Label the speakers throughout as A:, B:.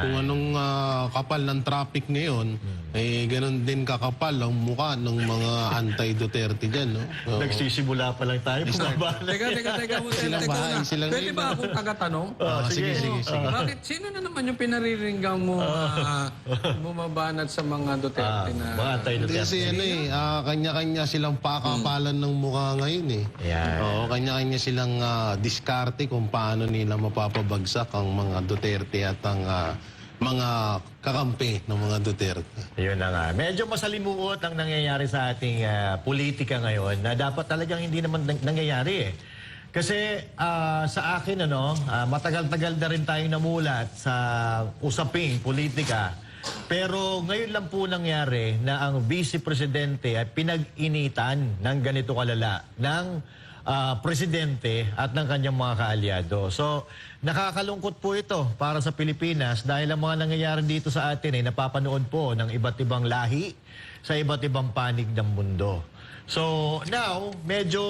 A: Kung anong kapal ng traffic ngayon, eh ganun din kakapal ang mukha ng mga anti-Duterte dyan, no? Oo.
B: Nagsisimula pa lang tayo. Bumaba na.
C: Teka,
A: Silang bahay, silang
C: Pwede ba akong taga-tanong?
A: sige.
C: Bakit, sino na naman yung pinariringgang mo bumabanat sa mga Duterte na...
B: Mga
A: Hindi
B: anti-Duterte.
A: kasi kanya-kanya silang pakapalan ng mukha ngayon eh.
B: Yan.
A: Oo, kanya-kanya silang diskarte kung paano nila mapapabagsak ang mga Duterte at ang mga kakampi ng mga Duterte.
B: Yun na nga. Medyo masalimuot ang nangyayari sa ating politika ngayon na dapat talagang hindi naman nangyayari eh. Kasi sa akin, matagal-tagal na rin tayong namulat sa usaping politika. Pero ngayon lang po nangyari na ang Vice Presidente ay pinag-initan ng ganito kalala ng presidente at ng kanyang mga kaalyado. So, nakakalungkot po ito para sa Pilipinas dahil ang mga nangyayari dito sa atin ay napapanood po ng iba't ibang lahi sa iba't ibang panig ng mundo. So, now, medyo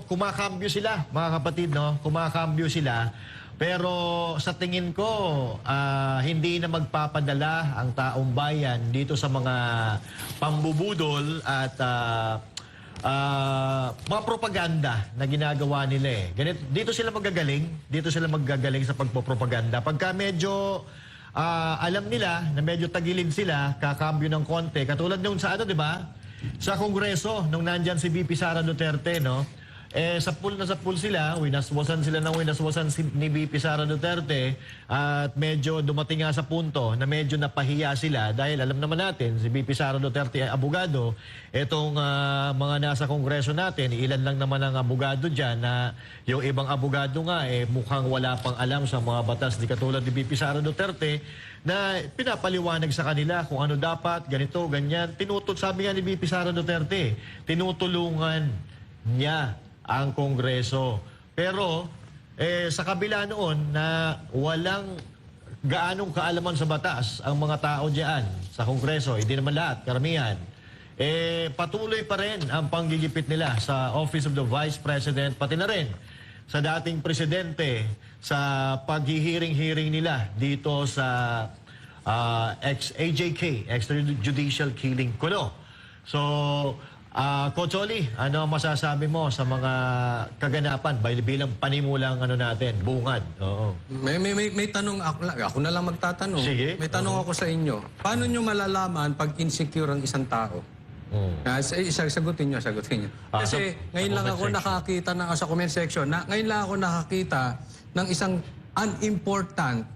B: kumakambyo sila, mga kapatid, no? Kumakambyo sila. Pero sa tingin ko, hindi na magpapadala ang taong bayan dito sa mga pambubudol at mga propaganda na ginagawa nila eh. Dito sila magagaling sa pagpropaganda. Pagka medyo alam nila na medyo tagilid sila, kakambyo ng konti. Katulad nung sa di ba? Sa Kongreso, nung nandyan si VP Sara Duterte, no? Sa pool sila, winaswasan sila ng winaswasan ni VP Sara Duterte at medyo dumating nga sa punto na medyo napahiya sila dahil alam naman natin, si VP Sara Duterte ay abogado. Itong mga nasa kongreso natin, ilan lang naman ang abogado dyan na yung ibang abogado nga mukhang wala pang alam sa mga batas di katulad ni VP Sara Duterte na pinapaliwanag sa kanila kung ano dapat, ganito, ganyan. Sabi nga ni VP Sara Duterte, tinutulungan niya ang Kongreso. Pero sa kabila noon na walang gaanong kaalaman sa batas ang mga tao diyan sa Kongreso, hindi naman lahat, karamihan, patuloy pa rin ang panggigipit nila sa Office of the Vice President, pati na rin sa dating presidente sa paghihiring-hiring nila dito sa AJK, Extrajudicial Killing Kuno. So, Coach Oli, ano masasabi mo sa mga kaganapan bilang panimulang natin, bungad? Oo.
C: May tanong ako na lang magtatanong.
B: Sige.
C: May tanong ako sa inyo. Paano nyo malalaman pag insecure ang isang tao? Sagutin nyo. Kasi ngayon lang ako nakakita sa comment section, ngayon lang ako nakakita ng isang unimportant.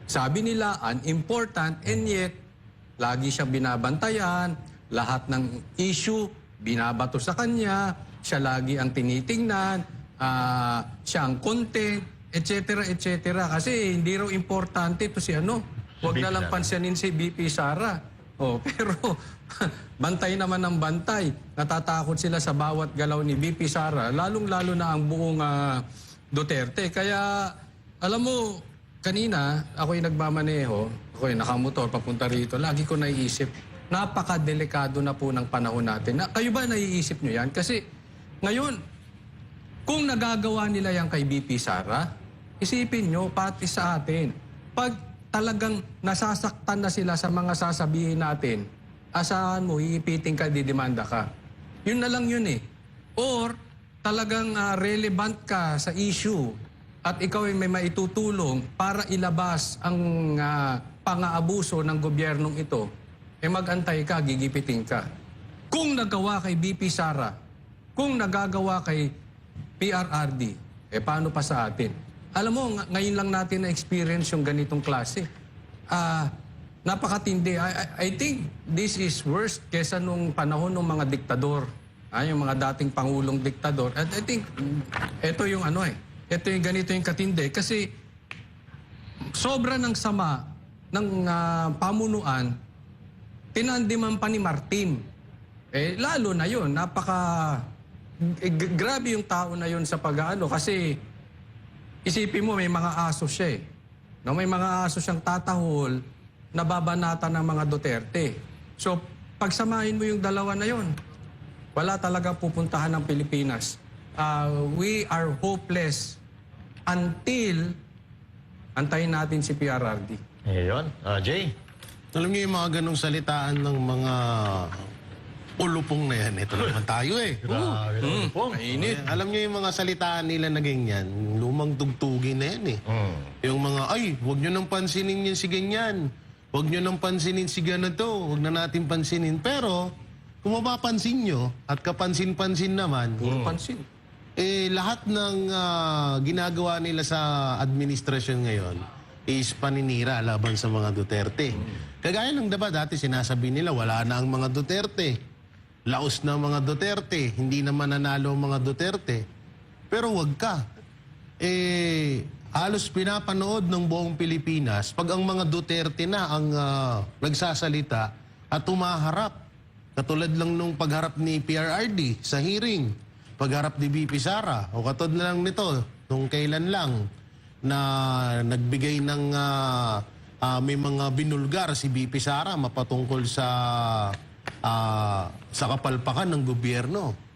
C: Sabi nila, unimportant, and yet, lagi siyang binabantayan, lahat ng issue, binabato sa kanya, siya lagi ang tinitingnan, siya ang content, etc. Kasi hindi raw importante ito si huwag na lang pansyanin si VP Sara. Pero bantay naman ng bantay. Natatakot sila sa bawat galaw ni VP Sara, lalong-lalo na ang buong Duterte. Kaya, alam mo, kanina, ako'y nagmamaneho, ako'y nakamotor papunta rito, lagi ko naiisip, napakadelikado na po ng panahon natin. Kayo ba naiisip nyo yan? Kasi ngayon, kung nagagawa nila yan kay VP Sara, isipin nyo, pati sa atin, pag talagang nasasaktan na sila sa mga sasabihin natin, asahan mo, iipitin ka, didemanda ka. Yun na lang yun eh. Or talagang relevant ka sa issue at ikaw ay may maitutulong para ilabas ang pang-aabuso ng gobyernong ito, mag-antay ka, gigipitin ka. Kung nagawa kay VP Sara, kung nagagawa kay PRRD, paano pa sa atin? Alam mo, ngayon lang natin na-experience yung ganitong klase. Napakatindi. I think this is worse kesa nung panahon ng mga diktador. Yung mga dating pangulong diktador. At I think, ito yung ito yung ganito yung katindi. Kasi sobra ng sama ng pamunuan, tinandiman pa ni Martin. Lalo na yun, grabe yung tao na yun sa pag-aano kasi isipin mo may mga aso siya May mga aso siyang tatahol na babanatan ng mga Duterte. So, pagsamahin mo yung dalawa na yun, wala talaga pupuntahan ng Pilipinas. We are hopeless until antayin natin si PRRD.
B: Ayun. Jay?
A: Alam niyo yung mga ganong salitaan ng mga ulupong na yan. Ito naman tayo eh.
B: Grabe naman po.
C: Mainit.
A: Alam niyo yung mga salitaan nila na ganyan, lumang tugtugin na yan eh. Yung mga, ay, huwag niyo nang pansinin yan si ganyan. Huwag niyo nang pansinin si ganito. Huwag na natin pansinin. Pero, kung mapapansin nyo, at kapansin-pansin naman,
C: Puro pansin.
A: lahat ng ginagawa nila sa administrasyon ngayon is paninira laban sa mga Duterte. Kagaya ng diba dati sinasabi nila wala na ang mga Duterte. Laos na ang mga Duterte. Hindi na mananalo ang mga Duterte. Pero wag ka. Halos pinapanood ng buong Pilipinas pag ang mga Duterte na ang nagsasalita at tumaharap. Katulad lang nung pagharap ni PRRD sa hearing. Pagharap ni BP Sara. O katulad na lang nito, nung kailan lang na nagbigay ng may mga binulgar si BP Sara mapatungkol sa kapalpakan ng gobyerno.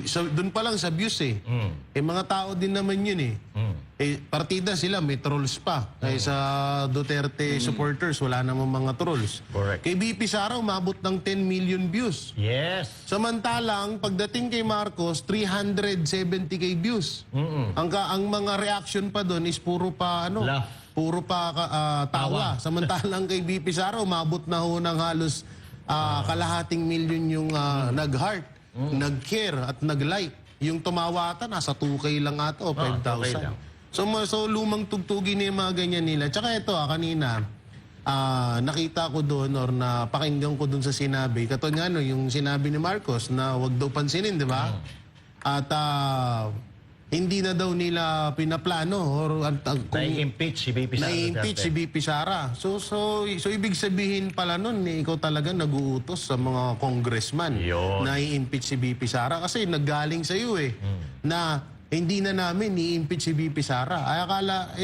A: So, doon pa lang sa abuse eh. Mga tao din naman yun eh. Partida sila, may trolls pa. Kaya sa Duterte supporters, wala namang mga trolls.
B: Correct.
A: Kay BP Sara, umabot ng 10 million views.
B: Yes.
A: Samantalang, pagdating kay Marcos, 370k views. Ang mga reaction pa doon is puro pa
B: Laugh.
A: puro pa tawa. Samantalang kay BP Sara, umabot na ho ng halos kalahating milyon yung nag-heart, nag-care at nag-like. Yung tumawa ata, nasa 2K lang ata o
B: 2K lang.
A: 5,000. So lumang tugtugin na yung mga ganyan nila. Tsaka ito kanina, nakita ko doon or napakinggan ko doon sa sinabi. Katulad nga yung sinabi ni Marcos na wag daw pansinin, di ba? At hindi na daw nila pinaplano or
B: Nai-impeach si BP Sara
A: na-impeach si BP Sara. So ibig sabihin pala nun, ikaw talaga nag-uutos sa mga congressman
B: Yun.
A: na i-impeach si BP Sara kasi naggaling sa iyo eh na hindi na namin i-impeach si BP Sara. Ay akala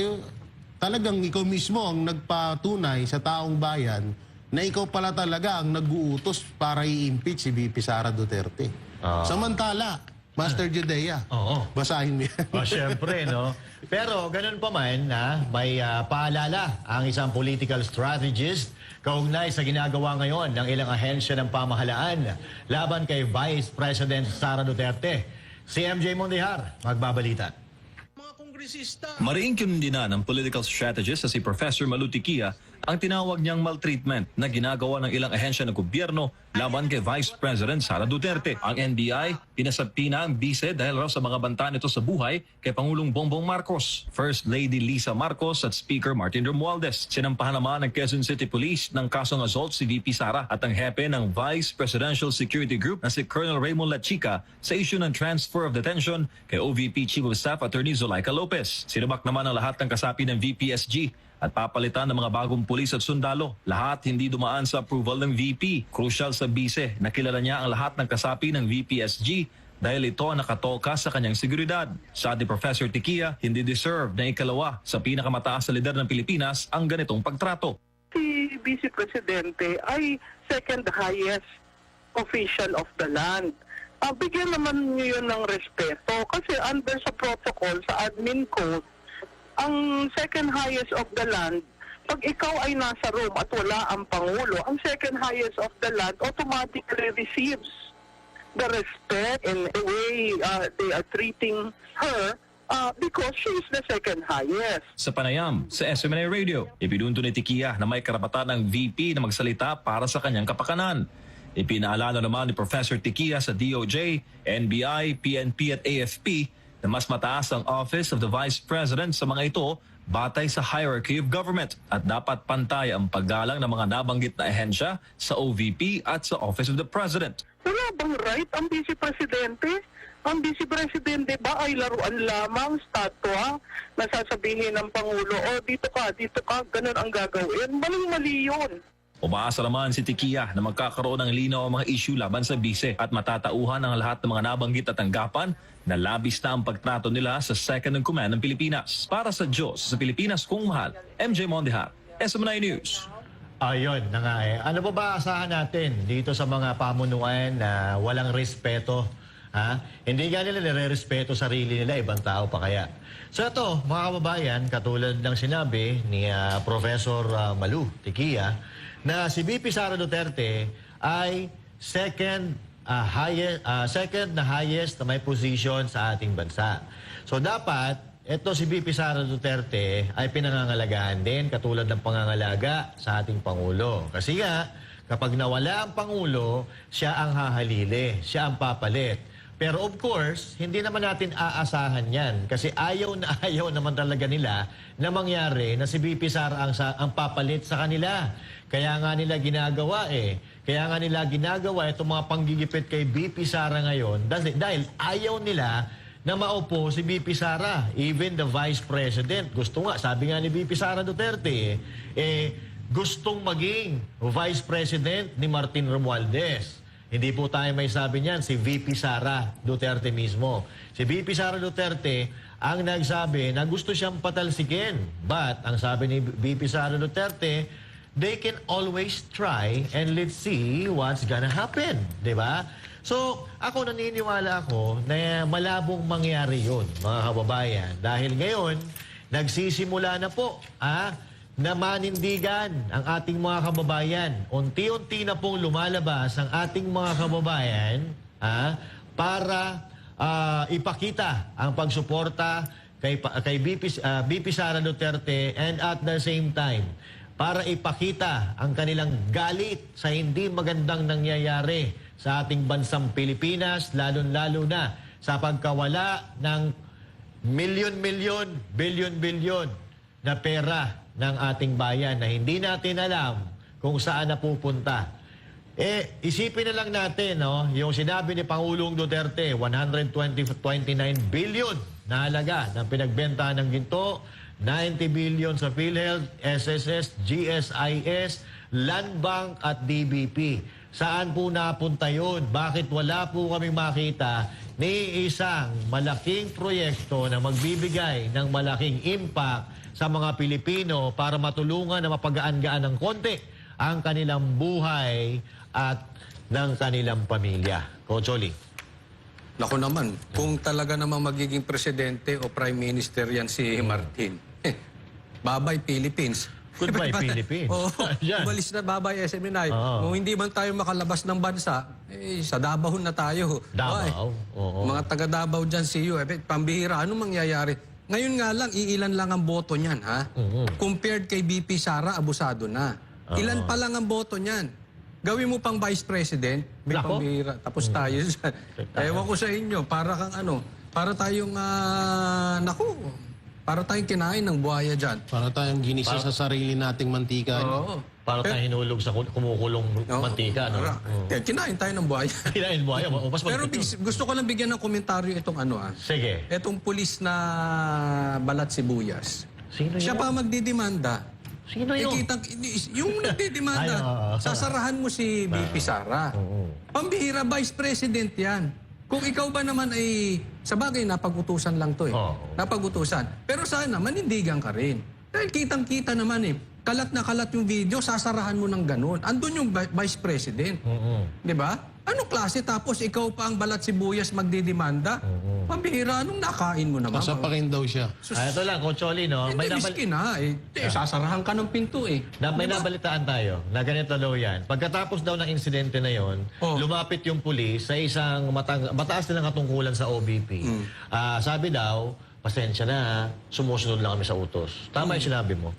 A: talagang ikaw mismo ang nagpatunay sa taong bayan na ikaw pala talaga ang nag-uutos para i-impeach si BP Sara Duterte. Samantala, Master Judea,
B: Oo.
A: basahin mo yan.
B: Siyempre, no? Pero ganun pa man, may paalala ang isang political strategist kaugnay sa ginagawa ngayon ng ilang ahensya ng pamahalaan laban kay Vice President Sara Duterte. Si MJ Mondihar, magbabalita.
D: Mariing kinundina ng political strategist na si Professor Malutikia ang tinawag niyang maltreatment na ginagawa ng ilang ahensya ng gobyerno laban kay Vice President Sara Duterte. Ang NBI, pinasabti na ang bise dahil raw sa mga banta nito sa buhay kay Pangulong Bongbong Marcos, First Lady Lisa Marcos at Speaker Martin Romualdez. Sinampahan naman ng Quezon City Police ng kasong assault si VP Sara at ang hepe ng Vice Presidential Security Group na si Colonel Raymond Lachica sa issue ng transfer of detention kay OVP Chief of Staff Attorney Zulaika Lopez. Sinubak naman ang lahat ng kasapi ng VPSG at papalitan ng mga bagong pulis at sundalo. Lahat hindi dumaan sa approval ng VP. Crucial sa bise na kilala niya ang lahat ng kasapi ng VPSG dahil ito ang nakatoka sa kanyang seguridad. Sabi ni Professor Tikia, hindi deserve na ikalawa sa pinakamataas na lider ng Pilipinas ang ganitong pagtrato.
E: Si Vice Presidente ay second highest official of the land. Bigyan naman niyo yun ng respeto kasi under sa protocol, sa admin code, ang second highest of the land, pag ikaw ay nasa room at wala ang Pangulo, ang second highest of the land automatically receives the respect and the way they are treating her because she is the second highest.
D: Sa panayam sa SMNA Radio, ipinunto ni Tikia na may karapatan ng VP na magsalita para sa kanyang kapakanan. Ipinaalala naman ni Professor Tikia sa DOJ, NBI, PNP at AFP na mas mataas ang Office of the Vice President sa mga ito batay sa hierarchy of government at dapat pantay ang paggalang ng mga nabanggit na ahensya sa OVP at sa Office of the President.
E: Wala bang right ang Vice Presidente? Ang Vice Presidente ba ay laruan lamang, statwa, na sasabihin ng Pangulo, dito ka, ganun ang gagawin? Maling-mali yun.
D: Umaasa naman si Tikia na magkakaroon ng linaw ang mga issue laban sa bise at matatauhan ang lahat ng mga nabanggit at tanggapan na labis na ang pagtrato nila sa second in command ng Pilipinas. Para sa Diyos, sa Pilipinas kung mahal, MJ Mondihar, SMNI News.
B: Ayun na nga eh. Ano ba asahan natin dito sa mga pamunuan na walang respeto Ha? Hindi nga nila nire-respeto sarili nila, ibang tao pa kaya. So ito, mga kababayan, katulad ng sinabi ni Professor Malu Tiquia, na si VP Sara Duterte ay second na highest na may position sa ating bansa. So dapat, ito si VP Sara Duterte ay pinangangalagaan din katulad ng pangangalaga sa ating Pangulo. Kasi nga, kapag nawala ang Pangulo, siya ang hahalili, siya ang papalit. Pero of course, hindi naman natin aasahan yan. Kasi ayaw na ayaw naman talaga nila na mangyari na si VP Sara ang papalit sa kanila. Kaya nga nila ginagawa Kaya nga nila ginagawa itong mga panggigipit kay VP Sara ngayon dahil ayaw nila na maupo si VP Sara. Even the Vice President, gusto nga, sabi nga ni VP Sara Duterte, gustong maging Vice President ni Martin Romualdez. Hindi po tayo may sabi niyan, si VP Sara Duterte mismo. Si VP Sara Duterte ang nagsabi na gusto siyang patalsikin. But ang sabi ni VP Sara Duterte, they can always try and let's see what's gonna happen. Diba? So, ako naniniwala ako na malabong mangyari yun, mga kababayan. Dahil ngayon, nagsisimula na po, na manindigan ang ating mga kababayan. Unti-unti na pong lumalabas ang ating mga kababayan para ipakita ang pagsuporta kay VP Sara Duterte and at the same time, para ipakita ang kanilang galit sa hindi magandang nangyayari sa ating bansang Pilipinas, lalo-lalo na sa pagkawala ng milyon-milyon, bilyon-bilyon na pera ng ating bayan na hindi natin alam kung saan napupunta. Isipin na lang natin, yung sinabi ni Pangulong Duterte, 129 billion na halaga ng pinagbenta ng ginto, 90 billion sa PhilHealth, SSS, GSIS, Land Bank at DBP. Saan po napunta yun? Bakit wala po kami makita ni isang malaking proyekto na magbibigay ng malaking impact sa mga Pilipino para matulungan na mapagaan-gaan ng konti ang kanilang buhay at ng kanilang pamilya. Coach Oli.
C: Naku naman, kung talaga namang magiging presidente o prime minister yan si Martin, babay Philippines.
B: Goodbye, Philippines.
C: Oo,
B: Yan.
C: umalis na babay SMNI.
B: Oo.
C: Kung hindi man tayo makalabas ng bansa, sa Davao na tayo.
B: Davao? Oo.
C: Mga taga Davao dyan, see you. Pambihira, anong mangyayari? Ngayon nga lang, iilan lang ang boto niyan, ha? Compared kay BP Sara, abusado na. Ilan pa lang ang boto niyan? Gawin mo pang vice president, may
B: Nako.
C: pambihira. Tapos tayo dyan. Ewan ko sa inyo, para kang para tayong, para tayong kinain ng buhaya dyan.
A: Para tayong ginisa sa sarili nating mantika.
C: Oo.
B: Para tayo hinulog sa kumukulong mantika. No?
C: Kinain tayo ng buhaya.
B: Kinain mo, ayaw. Mas
C: Pero gusto ko lang bigyan ng komentaryo itong
B: Sige.
C: Itong pulis na balat sibuyas.
B: Sino
C: Siya
B: yun?
C: pa magdidemanda.
B: Sino yun?
C: Yung nagdidemanda, sasarahan mo si BP Sara. Pambihira, vice president yan. Kung ikaw ba naman ay, sa bagay, napag-utusan lang to Napag-utusan. Pero sana, manindigan ka rin. Dahil kitang-kita naman kalat na kalat yung video, sasarahan mo ng ganun. Andun yung vice president. Di ba? Anong klase tapos ikaw pa ang balat sibuyas magdidemanda? Pambihira, anong nakain mo naman?
A: Kasapakin daw siya.
B: Ito lang, Coach Oli, no?
C: Hindi, miskin sasarahan ka ng pinto
B: May nabalitaan tayo na ganito daw yan. Pagkatapos daw ng insidente na yon, lumapit yung pulis sa isang mataas nilang katungkulan sa OBP. Sabi daw, pasensya na, sumusunod lang kami sa utos. Tama yung sinabi mo.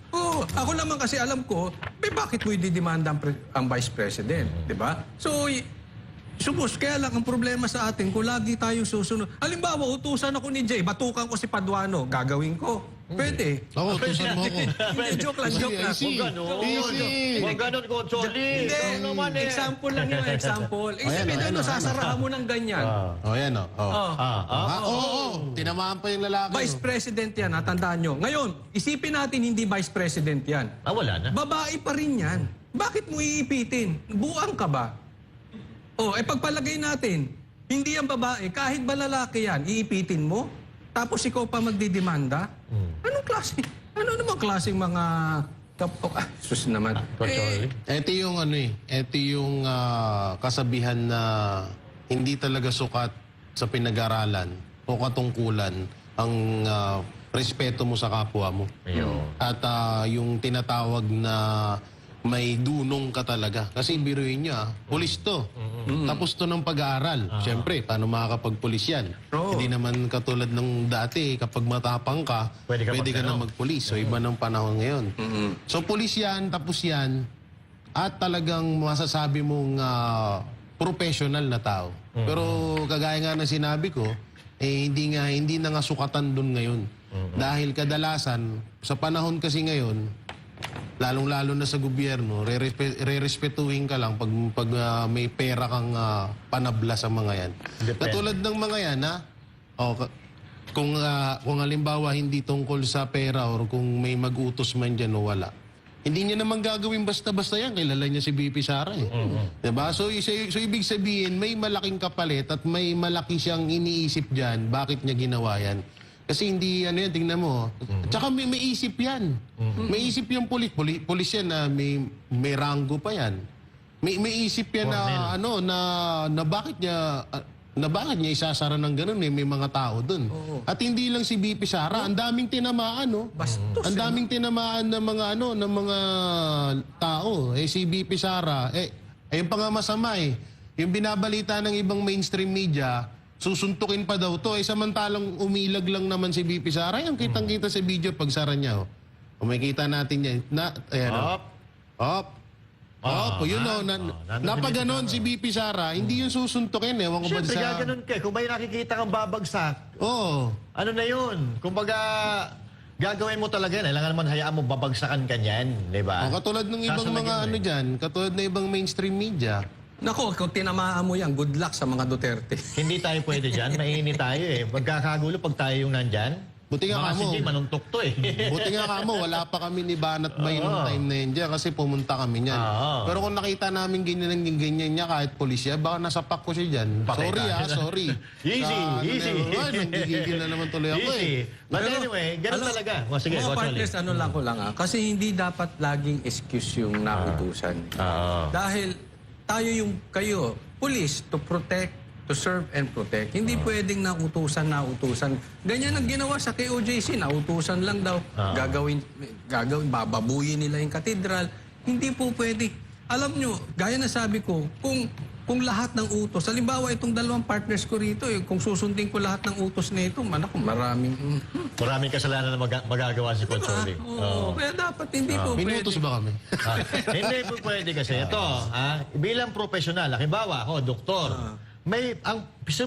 C: Ako naman kasi alam ko, bakit mo i-demanda ang vice president, di ba? So, kaya lang ang problema sa atin, kung lagi tayong susunod. Halimbawa, utusan ako ni Jay, batukan ko si Paduano, gagawin ko. Pwede.
A: Ako, tusan mo ako.
C: Hindi, joke lang.
A: Easy.
B: Huwag ganun, Coach Oli.
C: Hindi, example lang yung example. Sabihin sasarahan mo ng ganyan.
A: Yan tinamaan pa yung lalaki.
C: Vice President yan, tandaan nyo. Ngayon, isipin natin hindi Vice President yan.
B: Wala na.
C: Babae pa rin yan. Bakit mo iipitin? Buang ka ba? Pagpalagay natin, hindi yan babae, kahit ba lalaki yan, iipitin mo? Tapos ikaw pa magdidemanda? Anong klase? Ano namang klaseng mga... sus naman.
A: Ito yung ito yung kasabihan na hindi talaga sukat sa pinag-aralan o katungkulan ang respeto mo sa kapwa mo.
B: Ayun.
A: At yung tinatawag na may dunong ka talaga. Kasi biruin niya, pulis to. Tapos to ng pag-aaral. Siyempre, paano makakapag-pulis yan?
C: Oo.
A: Hindi naman katulad ng dati, kapag matapang ka,
B: Pwede ka
A: ka na
B: magtanong.
A: magpulis. So, iba ng panahon ngayon. So, pulis yan, tapos yan, at talagang masasabi mong professional na tao. Pero kagaya nga ng sinabi ko, hindi na nga sukatan doon ngayon. Dahil kadalasan, sa panahon kasi ngayon, lalong-lalo na sa gobyerno, re-respetuhin ka lang pag may pera kang panabla sa mga yan.
B: Depende.
A: Katulad ng mga yan, kung halimbawa hindi tungkol sa pera or kung may mag-utos man dyan o wala, hindi niya naman gagawin basta-basta yan. Kilala niya si BP Sara eh. Diba? So ibig sabihin, may malaking kapalit at may malaki siyang iniisip dyan. Bakit niya ginawa yan? Kasi hindi, yan, tingnan mo. Tsaka may isip yan. May isip yung pulis yan na may ranggo pa yan. May isip yan na bakit niya isasara ng ganun eh. May mga tao dun. At hindi lang si BP Sara, ang daming tinamaan, no?
C: Bastos,
A: Ang daming tinamaan ng mga tao. Si BP Sara, ayun pa nga masama eh. Yung binabalita ng ibang mainstream media, susuntukin pa daw to. Samantalang umilag lang naman si BP Sara. Yung kitang-kita sa video pag sara niya. Umikita natin yan. Yun o. Napaganon si BP Sara, hindi yung susuntukin. Ewan ko ba
B: Siyempre,
A: sa...
B: gaganon ka. Kung may nakikita kang babagsak,
A: Oo.
B: ano na yun? Kumbaga, gagawin mo talaga yan. Kailangan naman hayaan mo babagsakan ka niyan. Di ba?
A: Katulad ng ibang
B: Sasalagyan
A: mga
B: mo eh.
A: dyan, katulad ng ibang mainstream media.
C: Nako, kung tinamaan mo yan, good luck sa mga Duterte.
B: Hindi tayo pwede dyan. Mainit tayo eh. Magkakagulo pag tayo yung nandyan.
A: Buti nga
B: Mga
A: kamo.
B: sige, manuntok to eh.
A: Buti nga kamo, wala pa kami ni Banat Bay nung time na yun dyan kasi pumunta kami niyan.
B: Oo.
A: Pero kung nakita namin ganyan niya kahit polisya, baka nasapak ko siya dyan.
B: Pakita
A: Sorry
B: siya.
A: sorry.
B: Easy, easy.
A: Nanggigigil na naman tuloy ako eh.
B: Easy. But anyway, ganun talaga. Sige,
C: mga
B: Coach Oli.
C: partners, ano lang ko lang kasi hindi dapat laging excuse yung nautusan.
B: Oo.
C: Dahil kayo, police, to protect, to serve and protect. Hindi pwedeng nautusan. Ganyan ang ginawa sa KOJC, nautusan lang daw. Gagawin, bababuyin nila yung katedral. Hindi po pwede. Alam nyo, gaya na sabi ko, kung lahat ng utos, halimbawa itong dalawang partners ko rito, kung susundin ko lahat ng utos na ito, maraming...
B: Maraming kasalanan na magagawa si Coach Oli.
C: Oo, kaya dapat hindi po pwede.
A: Pinutos ba kami?
B: Hindi po pwede kasi. Ito, bilang profesional, halimbawa ako, doktor,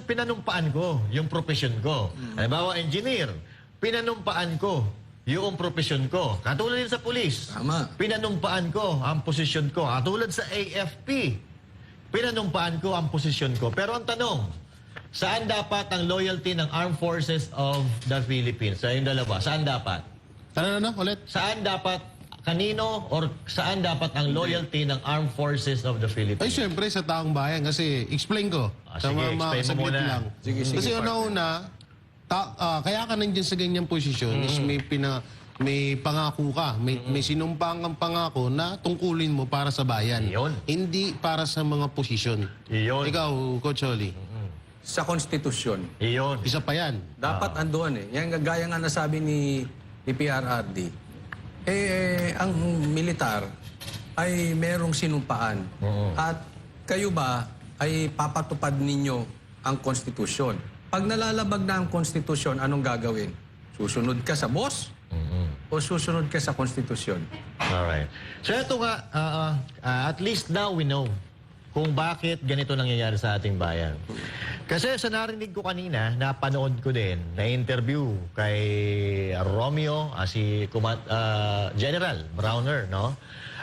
B: pinanumpaan ko yung profession ko. Halimbawa, engineer, pinanumpaan ko yung profession ko. Katulad din sa pulis.
C: Tama.
B: Pinanumpaan ko ang posisyon ko. Katulad sa AFP. Pinanumpaan ko ang posisyon ko. Pero ang tanong, saan dapat ang loyalty ng Armed Forces of the Philippines? Sa yung dalawa, saan dapat?
A: Ano? Ulit?
B: Saan dapat, kanino, or saan dapat ang loyalty ng Armed Forces of the
A: Ay,
B: Philippines?
A: syempre sa taong bayan kasi explain ko.
B: Sige, explain mo
A: saglit
B: muna.
A: lang.
C: Sige,
A: Kasi una-una, kaya ka nandiyan sa ganyang posisyon is may pangako ka. May sinumpang kang pangako na tungkulin mo para sa bayan.
B: Iyon.
A: Hindi para sa mga posisyon.
B: Iyon.
A: Ikaw, Coach Oli,
C: Sa konstitusyon.
B: Iyon.
A: isa pa yan.
C: Dapat andoon eh. Yan gaya nga nasabi ni PRRD. Ang militar ay merong sinumpaan. At kayo ba ay papatupad ninyo ang konstitusyon? Pag nalalabag na ang konstitusyon, anong gagawin? Susunod ka sa boss? O susunod ka sa konstitusyon?
B: Alright. So ito nga, at least now we know kung bakit ganito nangyayari sa ating bayan. Kasi sa narinig ko kanina, napanood ko din, na-interview kay Romeo, si General Browner, no?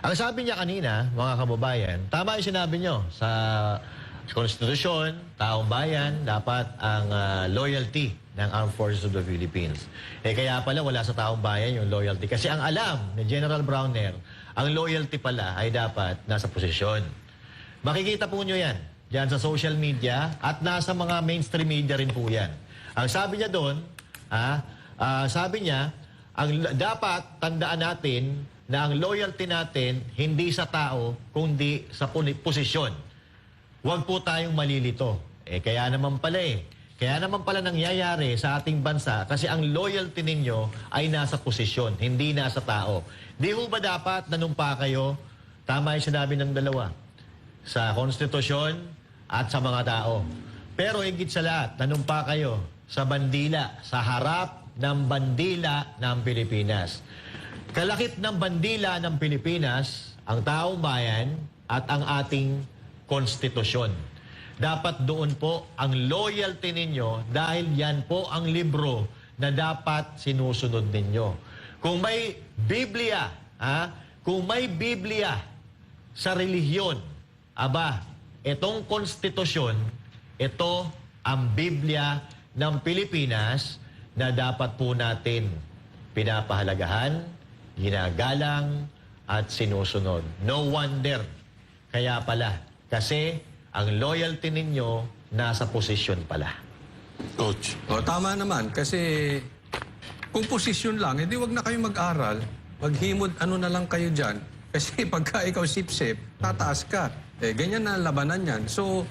B: Ang sabi niya kanina, mga kababayan, tama yung sinabi niyo, sa konstitusyon, taong bayan, dapat ang loyalty ng Armed Forces of the Philippines. Kaya pala wala sa taong bayan yung loyalty. Kasi ang alam ni General Browner, ang loyalty pala ay dapat nasa posisyon. Makikita po nyo yan, dyan sa social media at nasa mga mainstream media rin po yan. Ang sabi niya doon, sabi niya, dapat tandaan natin na ang loyalty natin hindi sa tao, kundi sa posisyon. Huwag po tayong malilito. Kaya naman pala kaya naman pala nangyayari sa ating bansa kasi ang loyalty ninyo ay nasa posisyon, hindi nasa tao. Di ho ba dapat nanumpa kayo, tama yung sinabi ng dalawa, sa konstitusyon at sa mga tao. Pero higit sa lahat, nanumpa kayo sa bandila, sa harap ng bandila ng Pilipinas. Kalakip ng bandila ng Pilipinas, ang taong bayan at ang ating konstitusyon. Dapat doon po ang loyalty ninyo dahil yan po ang libro na dapat sinusunod ninyo. Kung may Biblia, kung may Biblia sa relihiyon, aba, itong konstitusyon, ito ang Biblia ng Pilipinas na dapat po natin pinapahalagahan, ginagalang, at sinusunod. No wonder. Kaya pala, kasi ang loyalty ninyo nasa posisyon pala.
A: Coach.
C: O, tama naman. Kasi kung posisyon lang, edi wag na kayo mag-aral. Maghimod, ano na lang kayo dyan. Kasi pagka ikaw sip-sip, tataas ka. Eh, ganyan na ang labanan yan. So,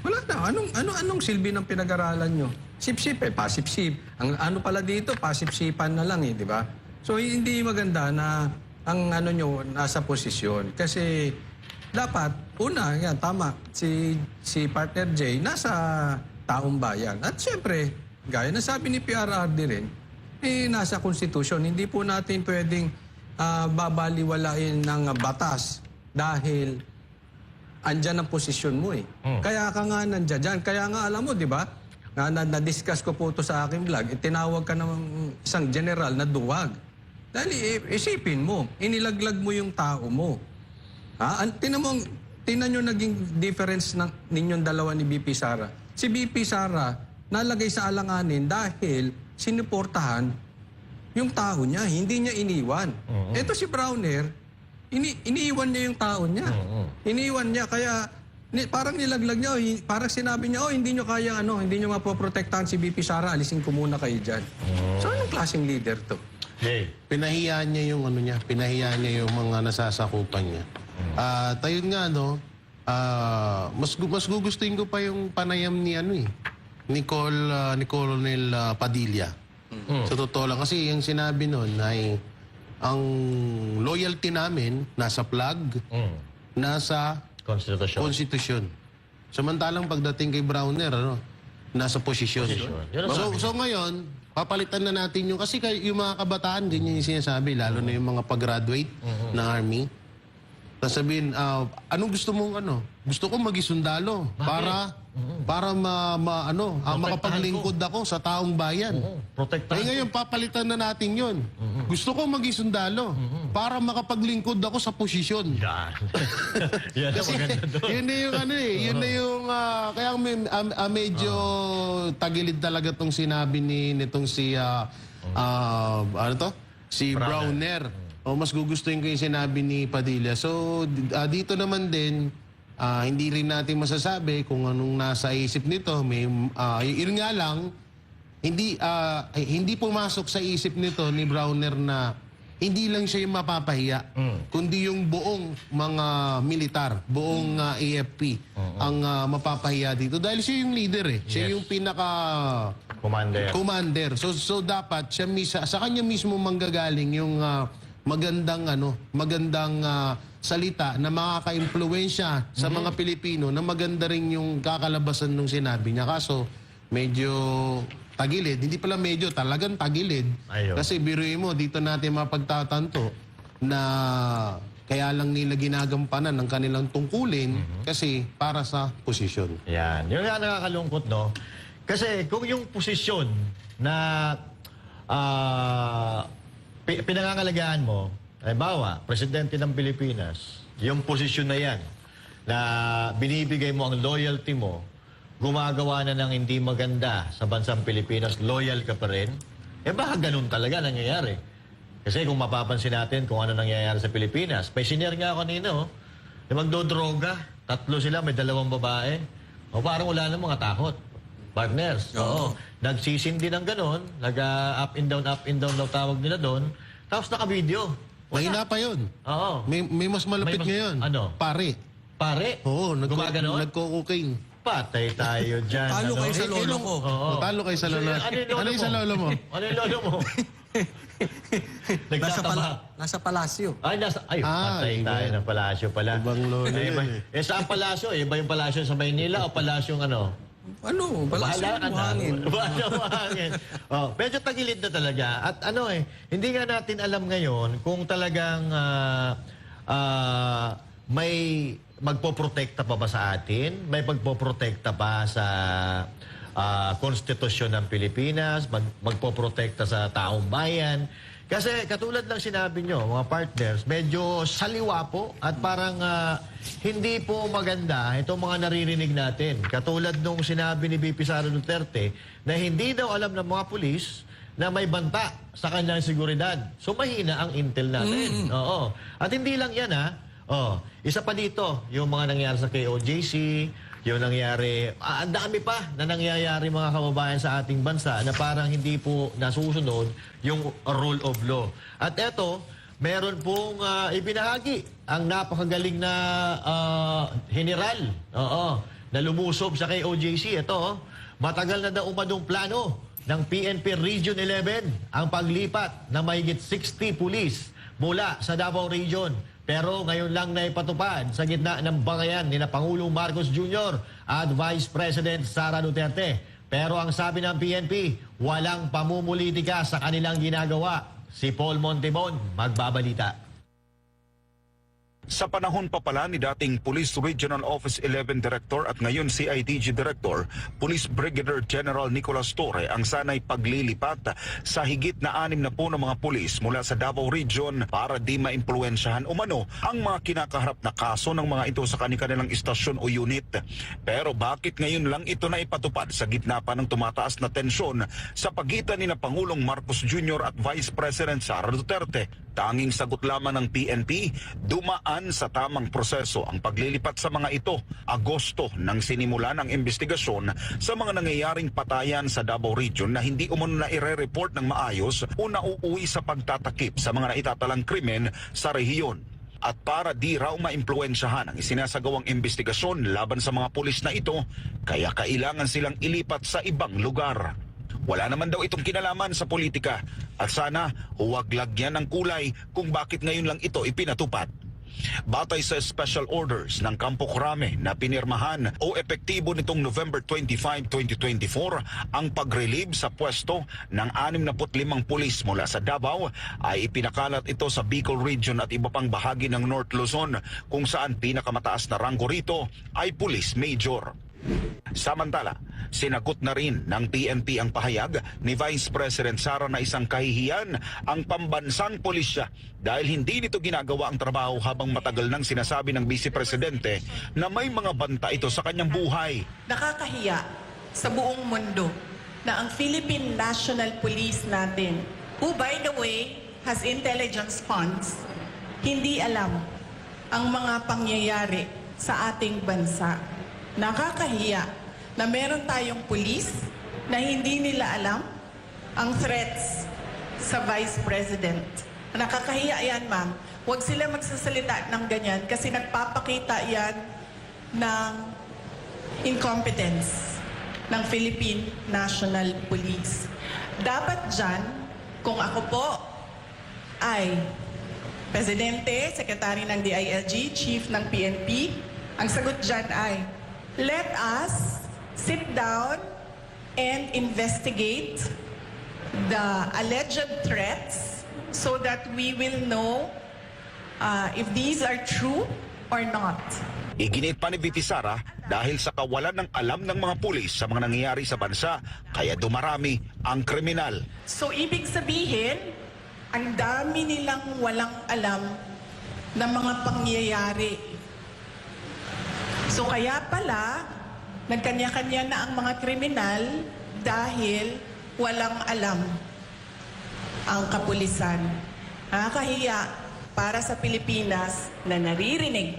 C: wala na. Anong silbi ng pinag-aralan nyo? Sip-sip pasip-sip. Ang ano pala dito, pasip-sipan na lang di ba? So, hindi maganda na ang ano nyo nasa posisyon. Kasi dapat, una, yan, tama, si partner Jay, nasa taong bayan. At syempre, gaya na sabi ni PRRD rin, nasa konstitusyon. Hindi po natin pwedeng babaliwalain ng batas dahil andyan ang posisyon mo Kaya ka nga nandyan dyan. Kaya nga alam mo, di ba? Na-discuss ko po ito sa aking vlog. Tinawag ka ng isang general na duwag. Dahil isipin mo, inilaglag mo yung tao mo. Tinan nyo naging difference ng ninyong dalawa ni BP Sara. Si BP Sara nalagay sa alanganin dahil sinuportahan yung tao niya, hindi niya iniwan. Ito si Browner, iniiwan niya yung tao niya. Iniiwan niya, kaya parang nilaglag niya, parang sinabi niya, hindi niyo kaya, hindi niyo mapoprotektahan si BP Sara, alisin ko muna kayo dyan. So anong klaseng leader to?
B: Hey.
A: Pinahiyaan niya yung pinahiyaan niya yung mga nasasakupan niya. Ayun nga, mas gugustuhin ko pa yung panayam ni ni Colonel Padilla. Sa totoo lang, kasi yung sinabi nun ay ang loyalty namin nasa flag, nasa konstitusyon. Samantalang pagdating kay Browner, nasa posisyon. So ngayon, papalitan na natin yung, kasi yung mga kabataan, ganyan yung sinasabi, lalo na yung mga pag-graduate ng Army. Tapos sabihin, anong gusto mong Gusto ko maging sundalo para makapaglingkod ako sa taong bayan.
B: Protektahan.
A: Ngayon, papalitan na natin yun. Gusto ko maging sundalo para makapaglingkod ako sa posisyon.
B: Yan. Yan ang
A: Kasi
B: maganda doon.
A: yun na yung yun na yung kaya medyo tagilid talaga tong sinabi nitong si si Browner. O mas gugustuhin ko yung sinabi ni Padilla. So dito naman din hindi rin natin masasabi kung anong nasa isip nito. May yun nga lang hindi pumasok sa isip nito ni Browner na hindi lang siya yung mapapahiya, kundi yung buong mga militar, buong AFP ang mapapahiya dito. Dahil siya yung leader Siya yung pinaka commander. So dapat siya sa kanya mismo manggagaling yung magandang salita na makaka-impluwensya sa mga Pilipino na maganda rin yung kakalabasan nung sinabi niya. Kaso medyo tagilid. Hindi pala medyo, talagang tagilid.
B: Ayun.
A: Kasi biruin mo, dito natin mapagtatanto na kaya lang nila ginagampanan ng kanilang tungkulin kasi para sa posisyon.
B: Yan. Yung nga nakakalungkot, no? Kasi kung yung posisyon na pinangangalagaan mo, halimbawa, presidente ng Pilipinas, yung posisyon na yan, na binibigay mo ang loyalty mo, gumagawa na ng hindi maganda sa bansang Pilipinas, loyal ka pa rin, baka ganun talaga nangyayari. Kasi kung mapapansin natin kung ano nangyayari sa Pilipinas, may senior nga ako kanina, yung magdodroga, 3 sila, may 2 babae, parang wala na mga takot. Partners, nagsisindi ng ganun, nag-up and down daw tawag nila doon, tapos naka-video.
A: Mahina pa yun.
B: Oo.
A: May mas malapit ngayon.
B: Ano?
A: Pare.
B: Pare?
A: Oo,
B: Gumaganon?
A: nagko-cocaine.
B: Patay tayo dyan.
C: Talo
B: ano?
C: kayo sa lolo ko.
B: Oo.
A: Talo kayo sa lolo. Ano yung sa lolo mo?
B: Ano yung lolo mo? Nagtatama.
C: Nasa palasyo.
B: Ay, patay
A: iba.
B: tayo ng palasyo pala.
A: Ibang lolo yun
B: saan palasyo? Iba yung palasyo sa Maynila o palasyong ano?
C: Ano? Palasyo ng hangin.
B: Bahala ng hangin. Oh, medyo tagilid na talaga. At ano hindi nga natin alam ngayon kung talagang may magpoprotekta pa ba sa atin? May magpoprotekta pa sa konstitusyon ng Pilipinas? Magpoprotekta sa taong bayan? Kasi katulad ng sinabi nyo, mga partners, medyo saliwa po at parang hindi po maganda itong mga naririnig natin. Katulad nung sinabi ni VP Sara Duterte na hindi daw alam ng mga pulis na may banta sa kanilang seguridad. So mahina ang intel natin. Oo. At hindi lang yan isa pa dito, yung mga nangyari sa KOJC, yung nangyari, ang dami pa na nangyayari mga kababayan sa ating bansa na parang hindi po nasusunod yung rule of law. At eto, meron pong ibinahagi ang napakagaling na general na lumusob sa KOJC. Ito, matagal na daw umadong plano ng PNP Region 11 ang paglipat ng mahigit 60 pulis mula sa Davao Region. Pero ngayon lang na ipatupad sa gitna ng bangayan ni na Pangulong Marcos Jr. at Vice President Sara Duterte. Pero ang sabi ng PNP, walang pamumulitika sa kanilang ginagawa. Si Paul Montibon, magbabalita.
F: Sa panahon pa pala ni dating Police Regional Office 11 Director at ngayon CIDG Director, Police Brigadier General Nicolas Torre ang sanay paglilipat sa higit na 60 na mga pulis mula sa Davao Region para di maimpluwensyahan umano ang mga kinakaharap na kaso ng mga ito sa kanilang istasyon o unit. Pero bakit ngayon lang ito na ipatupad sa gitna pa ng tumataas na tensyon sa pagitan ni na Pangulong Marcos Jr. at Vice President Sara Duterte? Tanging sagot lamang ng PNP, dumaan sa tamang proseso ang paglilipat sa mga ito. Agosto nang sinimulan ang investigasyon sa mga nangyayaring patayan sa Davao Region na hindi umano na ire-report ng maayos o nauuwi sa pagtatakip sa mga naitatalang krimen sa rehiyon. At para di raw maimpluwensyahan ang isinasagawang investigasyon laban sa mga pulis na ito, kaya kailangan silang ilipat sa ibang lugar. Wala naman daw itong kinalaman sa politika at sana huwag lagyan ng kulay kung bakit ngayon lang ito ipinatupad. Batay sa special orders ng Campo Crame na pinirmahan o epektibo nitong November 25, 2024, ang pag-relieve sa pwesto ng 65 pulis mula sa Davao ay ipinakalat ito sa Bicol Region at iba pang bahagi ng North Luzon kung saan pinakamataas na ranggo rito ay Police Major. Samantala, sinagot na rin ng PNP ang pahayag ni Vice President Sara na isang kahihiyan ang pambansang pulisya dahil hindi nito ginagawa ang trabaho habang matagal nang sinasabi ng Vice Presidente na may mga banta ito sa kanyang buhay.
G: Nakakahiya sa buong mundo na ang Philippine National Police natin, who by the way has intelligence funds, hindi alam ang mga pangyayari sa ating bansa. Nakakahiya na meron tayong police na hindi nila alam ang threats sa Vice President. Nakakahiya yan, ma'am. Huwag sila magsasalita ng ganyan kasi nagpapakita yan ng incompetence ng Philippine National Police. Dapat dyan, kung ako po ay Presidente, Secretary ng DILG, Chief ng PNP, ang sagot dyan ay, let us sit down and investigate the alleged threats so that we will know if these are true or not.
F: Iginit pa ni VP Sara dahil sa kawalan ng alam ng mga pulis sa mga nangyayari sa bansa, kaya dumarami ang kriminal.
G: So ibig sabihin, ang dami nilang walang alam na mga pangyayari. So kaya pala, nagkanya-kanya na ang mga kriminal dahil walang alam ang kapulisan. Nakakahiya para sa Pilipinas na naririnig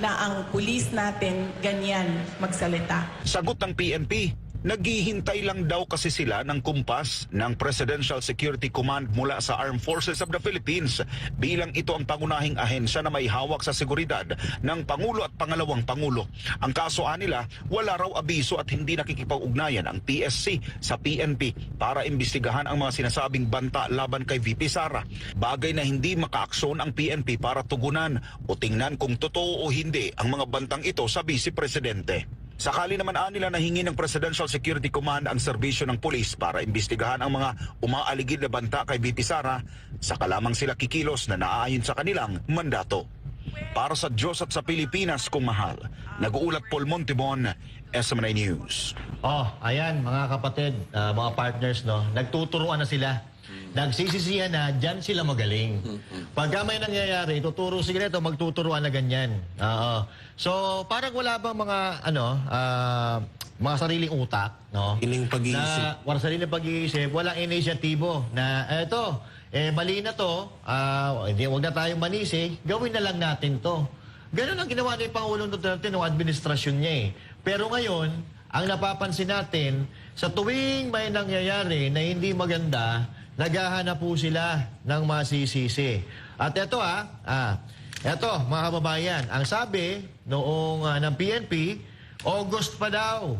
G: na ang pulis natin ganyan magsalita.
F: Sagot ng PNP, Naghihintay lang daw kasi sila ng kumpas ng Presidential Security Command mula sa Armed Forces of the Philippines bilang ito ang pangunahing ahensya na may hawak sa seguridad ng Pangulo at Pangalawang Pangulo. Ang kaso nila, wala raw abiso at hindi nakikipag-ugnayan ang PSC sa PNP para imbestigahan ang mga sinasabing banta laban kay VP Sara. Bagay na hindi makaaksyon ang PNP para tugunan o tingnan kung totoo o hindi ang mga bantang ito sa Vice Presidente. Sakali naman nila nahingi ng Presidential Security Command ang serbisyo ng pulis para imbestigahan ang mga umaaligid na banta kay VP Sara, saka lamang sila kikilos na naaayon sa kanilang mandato. Para sa Diyos at sa Pilipinas kung mahal, nag-uulat Paul Montibon, SMNI News.
B: Oh, ayan mga kapatid, mga partners, no, nagtuturuan na sila. Nagsisisihan na, dyan sila magaling. Pagka may nangyayari, tuturo sila ito, magtuturuan na ganyan. Oo. So, parang wala bang mga, mga sariling utak, no?
A: Ining pag-iisip.
B: Na, wala sariling pag-iisip, walang inisyatibo na, eto, mali na to, huwag na tayong manisig, gawin na lang natin to. Ganun ang ginawa ni Pangulong Duterte ng administrasyon niya eh. Pero ngayon, ang napapansin natin, sa tuwing may nangyayari na hindi maganda, naghahanap po sila ng masisisi. At ito eto mga kababayan, ang sabi noong ng PNP, August pa daw,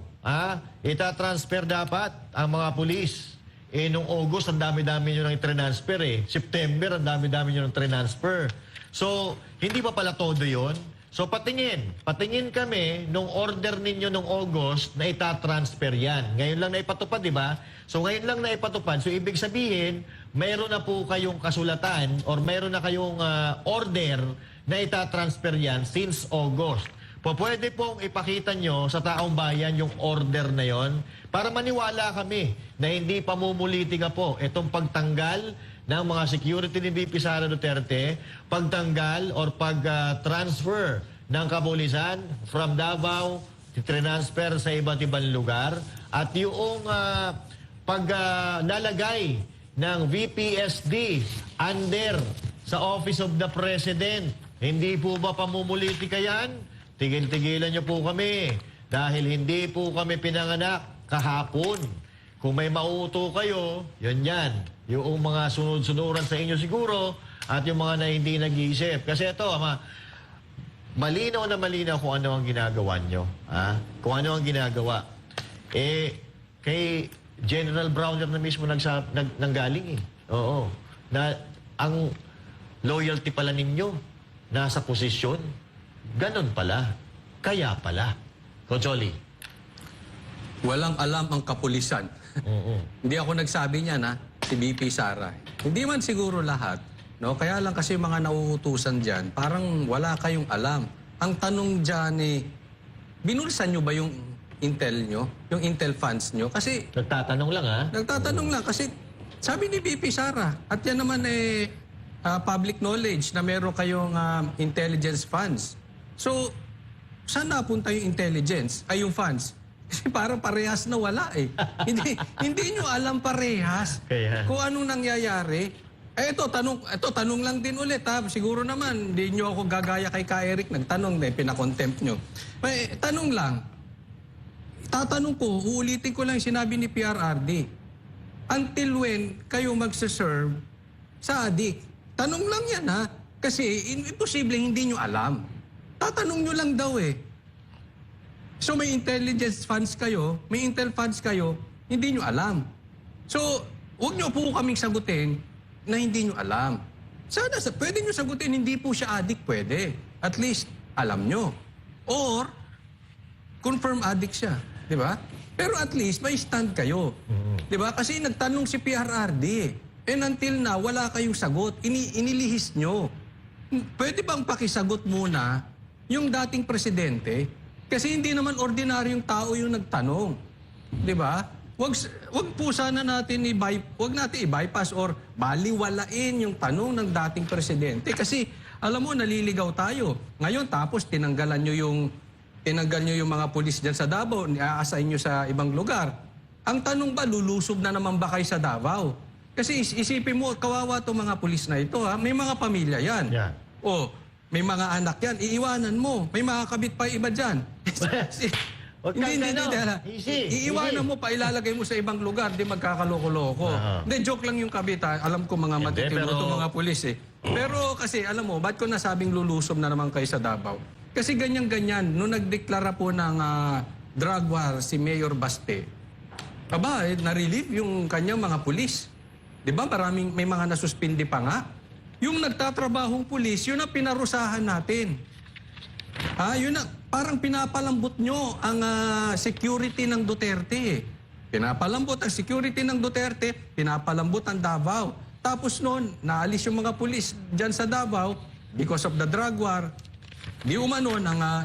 B: itatransfer dapat ang mga pulis. Noong August, ang dami-dami nyo nang transfer eh. September, ang dami-dami nyo nang transfer. So, hindi pa pala todo yon. So, patingin kami nung order ninyo nung August na itatransfer yan. Ngayon lang na ipatupad, di ba? So, ngayon lang na ipatupad. So, ibig sabihin, mayroon na po kayong kasulatan or mayroon na kayong order na itatransfer yan since August. Pwede pong ipakita nyo sa taong bayan yung order na yon para maniwala kami na hindi pamumuliti nga po itong pagtanggal ng mga security ni VP Sara Duterte, pagtanggal or pag-transfer ng kapulisan from Davao, transfer sa iba't ibang lugar, at yung nalagay ng VPSD under sa Office of the President. Hindi po ba pamumulitika yan? Tigil-tigilan niyo po kami dahil hindi po kami pinanganak kahapon. Kung may mauuto kayo, yun yan. Yung mga sunod-sunuran sa inyo siguro at yung mga na hindi nag-iisip. Kasi ito, malinaw na malinaw kung ano ang ginagawa nyo. Kung ano ang ginagawa. Kay General Browner na mismo nanggaling eh. Oo. Na ang loyalty pala ninyo nasa posisyon. Ganon pala. Kaya pala. Kocholi.
C: Walang alam ang kapulisan. Hindi ako nagsabi niya na si VP Sara. Hindi man siguro lahat. No? Kaya lang kasi mga nauutusan dyan, parang wala kayong alam. Ang tanong dyan binulsan nyo ba yung intel nyo? Yung intel funds nyo? Kasi
B: Nagtatanong lang
C: nagtatanong lang kasi sabi ni VP Sara, at yan naman public knowledge na meron kayong intelligence funds. So, saan napunta yung intelligence? Ay, yung funds? Kasi parang parehas na wala eh. hindi nyo alam parehas
B: Kaya.
C: kung anong nangyayari. Ito tanong lang din ulit Siguro naman, hindi nyo ako gagaya kay Ka Eric. Nagtanong din, pinakontempt nyo. Tanong lang. Tatanong ko, uulitin ko lang yung sinabi ni PRRD. Until when kayo magsaserve sa adik? Tanong lang yan Kasi imposible hindi nyo alam. Tatanong nyo lang daw eh. So may intelligence funds kayo, may intel funds kayo, hindi nyo alam. So, huwag nyo po kaming sagutin na hindi nyo alam. Sana, pwede nyo sagutin, hindi po siya addict, pwede. At least, alam nyo. Or, confirm addict siya. Di ba? Pero at least, may stand kayo. Di ba? Kasi nagtanong si PRRD. And until now, wala kayong sagot. Inilihis nyo. Pwede bang pakisagot muna yung dating presidente? Kasi hindi naman ordinaryong tao yung nagtanong. Di ba? Wag po sana natin wag natin i-bypass or baliwalain yung tanong ng dating presidente. Kasi alam mo, naliligaw tayo. Ngayon tapos tinanggal nyo yung mga pulis dyan sa Davao, i-assign nyo sa ibang lugar. Ang tanong ba, lulusob na naman ba kayo sa Davao? Kasi isipin mo, kawawa itong mga pulis na ito may mga pamilya yan.
B: Yeah.
C: May mga anak yan, iiwanan mo. May mga kabit pa iba dyan.
B: Huwag kang
C: Hindi.
B: gano'n. Easy.
C: Iiwanan mo pa, ilalagay mo sa ibang lugar, di magkakaloko-loko. Hindi, joke lang yung kabit ha. Alam ko mga matitino
B: pero-
C: itong mga pulis eh. Pero kasi, alam mo, ba't ko nasabing lulusob na naman kayo sa Davao? Kasi ganyan-ganyan, nung nagdeklara po ng drug war si Mayor Baste, na-relieve yung kanyang mga pulis. Di ba? May mga nasuspindi pa nga. Yung nagtatrabahong pulis, yun ang pinarusahan natin. Yun na, parang pinapalambot nyo ang security ng Duterte. Pinapalambot ang security ng Duterte, pinapalambot ang Davao. Tapos noon, naalis yung mga pulis dyan sa Davao because of the drug war. Di umano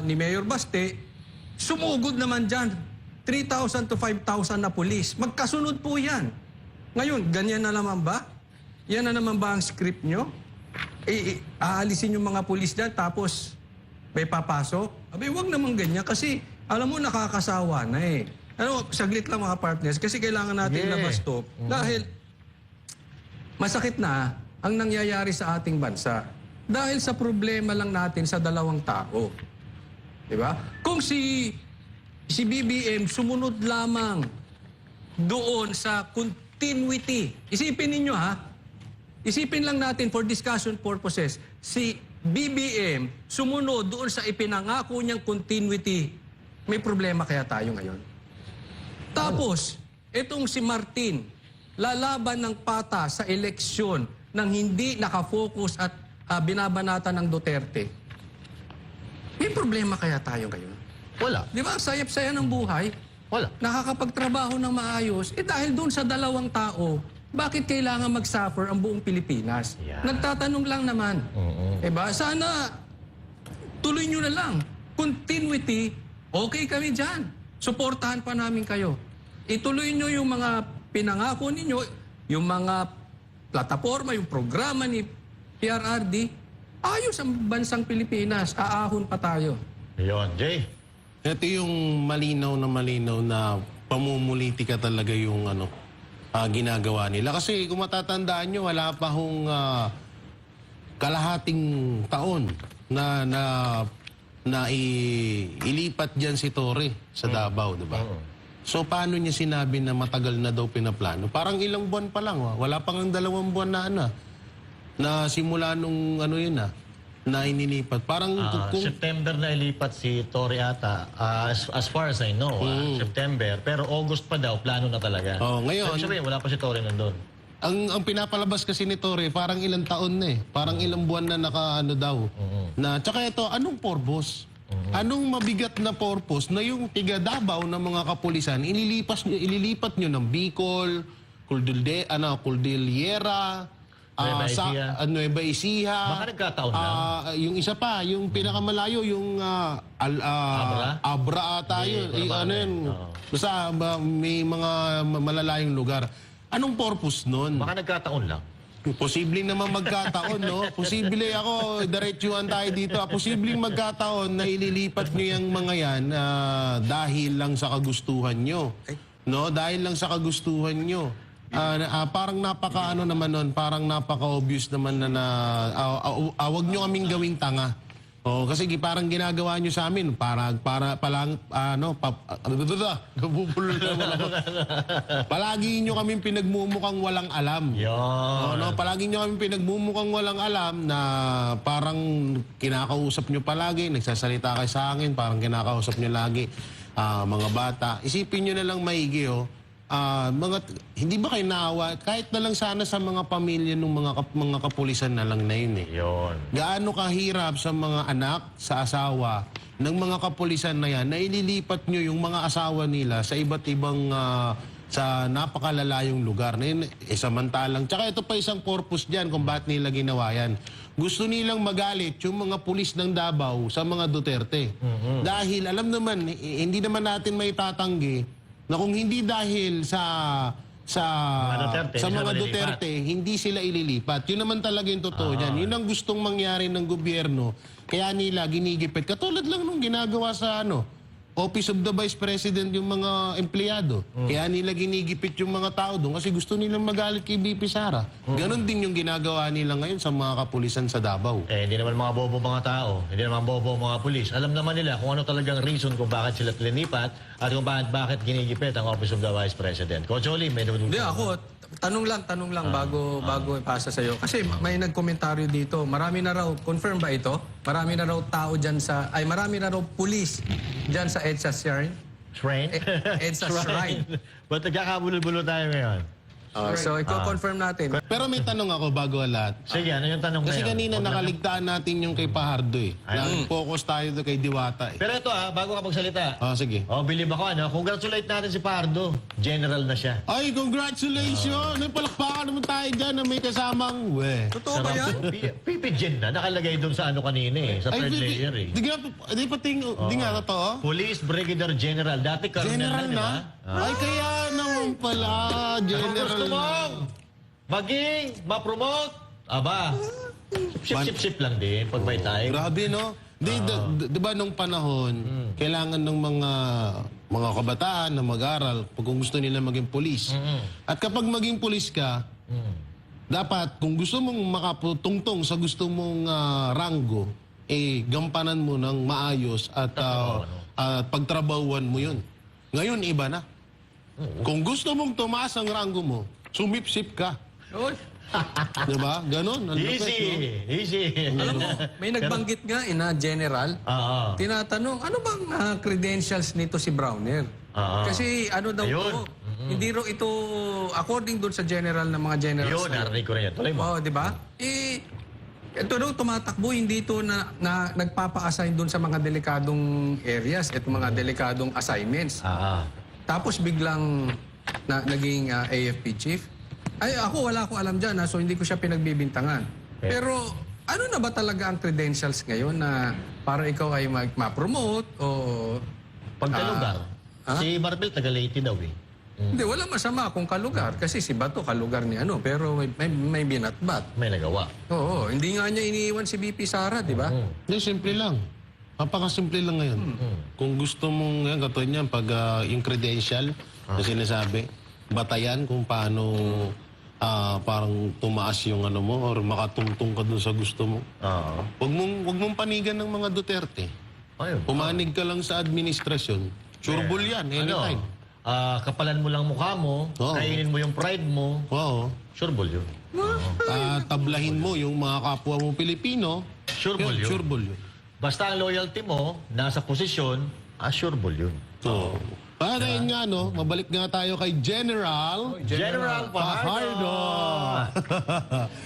C: ni Mayor Baste, sumugod naman dyan 3,000 to 5,000 na pulis. Magkasunod po yan. Ngayon, ganyan na naman ba? Yan na naman ba ang script nyo? Aalisin yung mga pulis dyan tapos may papasok? Wag naman ganyan kasi alam mo nakakasawa na eh. Saglit lang mga partners kasi kailangan natin labas to. Dahil masakit na ang nangyayari sa ating bansa. Dahil sa problema lang natin sa dalawang tao. Diba? Kung si BBM sumunod lamang doon sa continuity. Isipin ninyo isipin lang natin for discussion purposes, si BBM sumunod doon sa ipinangako niyang continuity, may problema kaya tayo ngayon? Tapos, itong si Martin, lalaban ng pata sa eleksyon nang hindi nakafocus at binabanata ng Duterte. May problema kaya tayo ngayon?
B: Wala.
C: Di ba? Sayap-saya ng buhay.
B: Wala.
C: Nakakapagtrabaho ng maayos. Dahil doon sa dalawang tao, bakit kailangan mag-suffer ang buong Pilipinas?
B: Yeah.
C: Nagtatanong lang naman. Diba? Sana tuloy nyo na lang. Continuity, okay kami dyan. Suportahan pa namin kayo. Ituloy nyo yung mga pinangako ninyo, yung mga plataforma, yung programa ni PRRD. Ayos ang bansang Pilipinas. Aahon pa tayo.
B: Yun, Jay.
A: Ito yung malinaw na pamumulitika talaga yung ginagawa nila. Kasi kung matatandaan nyo, wala pa hong kalahating taon na ilipat dyan si Torre sa Davao, di ba? So paano niya sinabi na matagal na daw pinaplano? Parang ilang buwan pa lang, wala pang ang 2 buwan na simula nung na inilipat. Parang
B: September na ilipat si Torre ata. As far as I know, September. Pero August pa daw, plano na talaga.
A: Ngayon,
B: Sabi, wala pa si Torre nandun.
A: ang pinapalabas kasi ni Torre, parang ilang taon na eh. Parang ilang buwan na daw. Tsaka ito, anong purpose? Anong mabigat na purpose na yung tiga Davao ng mga kapulisan, ililipat nyo ng Bicol, Cordillera, Nueva Ecija.
B: Baka nagkataon lang.
A: Yung isa pa, yung pinakamalayo, yung Abra ata yun. Basta may mga malalayong lugar. Anong purpose nun?
B: Baka nagkataon lang.
A: Posible naman magkataon, no? Posible ako, diretsuhan tayo dito. Posibleng magkataon na ililipat nyo yung mga yan dahil lang sa kagustuhan nyo. No? Dahil lang sa kagustuhan nyo. Parang parang napaka-obvious naman wag nyo kaming gawing tanga. Kasi parang ginagawa nyo sa amin, nabubulol naman ako. Palagi nyo kaming pinagmumukhang walang alam. Palagi nyo kaming pinagmumukhang walang alam na parang kinakausap nyo palagi, nagsasalita kayo sa akin, parang kinakausap nyo lagi mga bata. Isipin nyo na lang maigi, hindi ba kayo naawa? Kahit na lang sana sa mga pamilya ng mga kapulisan na lang na yun eh. Gaano kahirap sa mga anak, sa asawa ng mga kapulisan na yan na ililipat nyo yung mga asawa nila sa iba't ibang sa napakalalayong lugar. Na yun, samantalang. Tsaka ito pa isang purpose dyan kung bakit nila ginawa yan. Gusto nilang magalit yung mga pulis ng Davao sa mga Duterte. Dahil alam naman, hindi naman natin may tatanggi na kung hindi dahil sa mga Duterte, hindi sila ililipat. Yun naman talaga yung totoo dyan. Yun ang gustong mangyari ng gobyerno. Kaya nila ginigipit. Katulad lang nung ginagawa sa Office of the Vice President yung mga empleyado. Kaya nila ginigipit yung mga tao doon kasi gusto nilang magalit kay BP Sara. Ganon din yung ginagawa nila ngayon sa mga kapulisan sa Davao.
B: Eh, hindi naman mga bobo mga tao. Hindi naman bobo mga pulis. Alam naman nila kung ano talagang reason kung bakit sila linipat at kung bakit ginigipit ang Office of the Vice President. Coach Oli, may dudugtong.
C: Hindi, ako, tanong lang bago ipasa sa'yo. Kasi may nagkomentaryo dito, marami na raw, confirm ba ito? Marami na raw tao dyan marami na raw pulis dyan sa EDSA Shrine.
B: Shrine?
C: EDSA Shrine.
B: Ba't nagkakabulol-bulol tayo ngayon?
C: So, i-confirm natin.
A: Pero may tanong ako bago ang lahat.
B: Sige, ano yung tanong
A: Kasi
B: ngayon?
A: kanina nakaligtaan natin yung kay Pahardo eh. Focus tayo doon kay Diwata eh.
B: Pero ito bago ka magsalita.
A: Sige.
B: Believe ako, congratulate natin si Pardo. General na siya.
A: Ay, congratulations! May palakpakan naman tayo dyan na may kasamang
C: Totoo ba yan?
B: PPG na, nakalagay doon sa kanina eh. Sa third layer eh.
A: Di nga totoo?
B: Police Brigadier General. Dati colonel
A: General
B: na, di ba?
A: na? Ay, kaya naman pala. General
B: Gusto mo
A: na.
B: maging ma-promote? Aba, sip-sip-sip lang din pag may time.
A: Grabe, no? Di ba nung panahon, kailangan ng mga kabataan na mag-aral kung gusto nila maging polis. At kapag maging polis ka, dapat kung gusto mong makaputungtong sa gusto mong ranggo, gampanan mo ng maayos at pagtrabahuan mo yun. Ngayon, iba na. Kung gusto mong tumaas ang ranggo mo, sumipsip ka. Diba? Ganon. Ang lupit, no?
B: Easy.
C: Alam mo, may nagbanggit nga na general. Tinatanong, ano bang credentials nito si Browner? Kasi ano daw
B: Ayun.
C: to? Hindi raw ito, according doon sa general ng mga generals.
B: Yun, narinig ko rin yan. Tuloy mo.
C: Oo, di ba? Ito daw tumatakbo, hindi ito na nagpapa-assign doon sa mga delikadong areas at mga delikadong assignments. Tapos biglang naging AFP chief. Ay, wala akong alam dyan, so hindi ko siya pinagbibintangan. Pero ano na ba talaga ang credentials ngayon na para ikaw ay ma-promote o...
B: Pagkalugar. Si Marbel, taga-Leyte daw eh.
C: Hindi, wala masama kung kalugar. Kasi si Bato, kalugar ni ano. Pero may binatbat.
B: May nagawa.
C: Oo, hindi nga niya iniiwan si BP Sara, di ba?
A: Hindi, simple lang. Napakasimple lang ngayon. Kung gusto mong, yan, katulad niyan, pag yung credential na sinasabi, batayan kung paano parang tumaas yung ano mo or makatungtong ka dun sa gusto mo. Huwag mong panigan ng mga Duterte.
B: Ayun.
A: Pumanig ka lang sa administrasyon. Sureball yan, anytime.
B: Kapalan mo lang mukha mo, kainin mo yung pride mo,
A: Oo.
B: sureball yun.
A: Tablahin mo yung mga kapwa mo Pilipino,
B: Sureball yun.
A: sureball yun.
B: Basta ang loyalty mo, nasa posisyon, sureball yun.
A: So, para yun nga, no, mabalik nga tayo kay General Fajardo.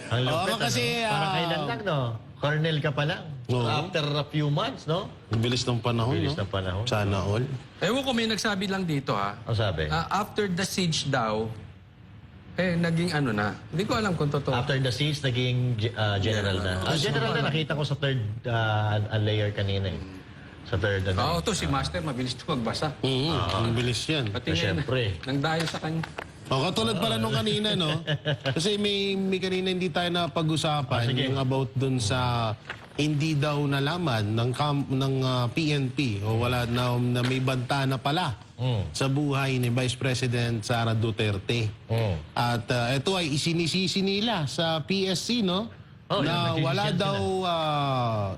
B: Ang lupit,
A: kasi,
B: Para kailan lang, no? Colonel ka pa lang.
A: Oo.
B: After a few months, no?
A: Ang bilis ng panahon,
B: Bilis
A: no?
B: ng panahon.
A: Sana all.
C: Ewan ko, may nagsabi lang dito ha.
B: Ang sabi?
C: After the siege daw, naging ano na. Hindi ko alam kung totoo.
B: After the siege, naging general na. General na, nakita ko sa third layer kanina eh. Sa third,
C: Oo, to si Master, mabilis to magbasa.
A: Ang bilis yan.
C: Pati
B: Siyempre.
C: nang dahil sa kanya.
A: Katulad pala nung kanina, no? Kasi may kanina hindi tayo napag-usapan
B: sige.
A: yung about dun sa hindi daw nalaman ng PNP o wala na may banta na pala sa buhay ni Vice President Sara Duterte. At ito ay isinisisi nila sa PSC, no? Na wala daw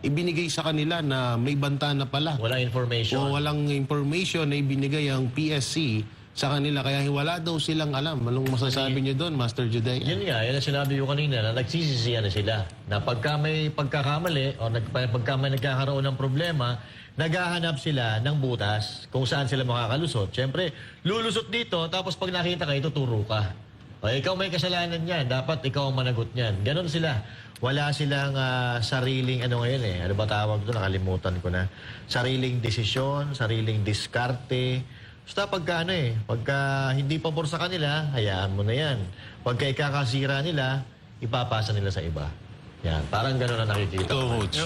A: ibinigay sa kanila na may banta na pala.
B: Wala information.
A: O walang information na ibinigay ang PSC sa kanila. Kaya wala daw silang alam. Anong masasabi niyo doon, Master Judea?
B: Yun nga, yun ang sinabi ko kanina na nagsisisiyan na sila. Na pagka may pagkakamali o pagka may nagkakaroon ng problema, naghahanap sila ng butas kung saan sila makakalusot. Siyempre, lulusot dito, tapos pag nakita ka, ituturo ka. O, ikaw may kasalanan yan, dapat ikaw ang managot niyan. Ganon sila. Wala silang sariling, ano ngayon eh, ano ba tawag doon, nakalimutan ko na. Sariling desisyon, sariling diskarte. Basta pagka pagka hindi pabor sa kanila, hayaan mo na yan. Pagka ikakasira nila, ipapasa nila sa iba. Yan, parang gano'n na nakikita
A: Ito,
B: ko.
A: Coach.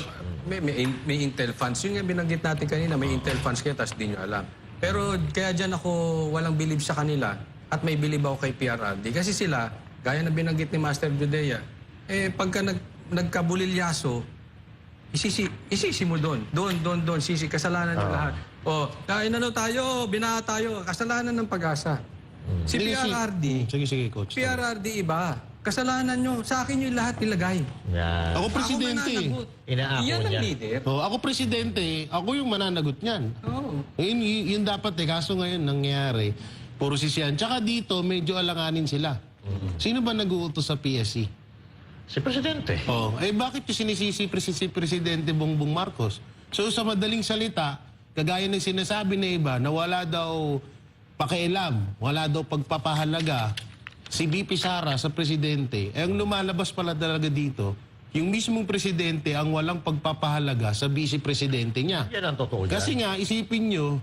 C: May intel funds. Yun nga binanggit natin kanina, may intel funds kayo, tapos di nyo alam. Pero kaya dyan ako walang believe sa kanila at may believe ako kay PRRD. Kasi sila, gaya na binanggit ni Master Judea, pagka nagkabulilyaso, isisi mo doon. Doon, sisi, kasalanan yung lahat. O, inano tayo, binaha tayo, kasalanan ng Pag-asa. Si
A: Hindi,
C: PRRD,
A: Sige, coach.
C: PRRD iba. Kasalanan nyo, sa akin yung lahat nilagay.
B: Yan.
A: Ako presidente.
C: mananagot.
B: Inaako
C: Yan ang
B: niya.
C: leader.
A: Ako presidente, ako yung mananagot niyan.
C: Oo.
A: Yun dapat kaso ngayon nangyayari, puro sisiyan. Tsaka dito, medyo alanganin sila. Sino ba nag-uutos sa PSC?
B: Si Presidente.
A: Bakit yung sinisisi si Presidente Bongbong Marcos? So sa madaling salita, kagaya ng sinasabi na iba na wala daw pakialam, wala daw pagpapahalaga si BP Sara sa Presidente, ang lumalabas pala talaga dito, yung mismong Presidente ang walang pagpapahalaga sa Vice Presidente niya.
B: Yan ang totoo dyan.
A: Kasi nga, isipin nyo,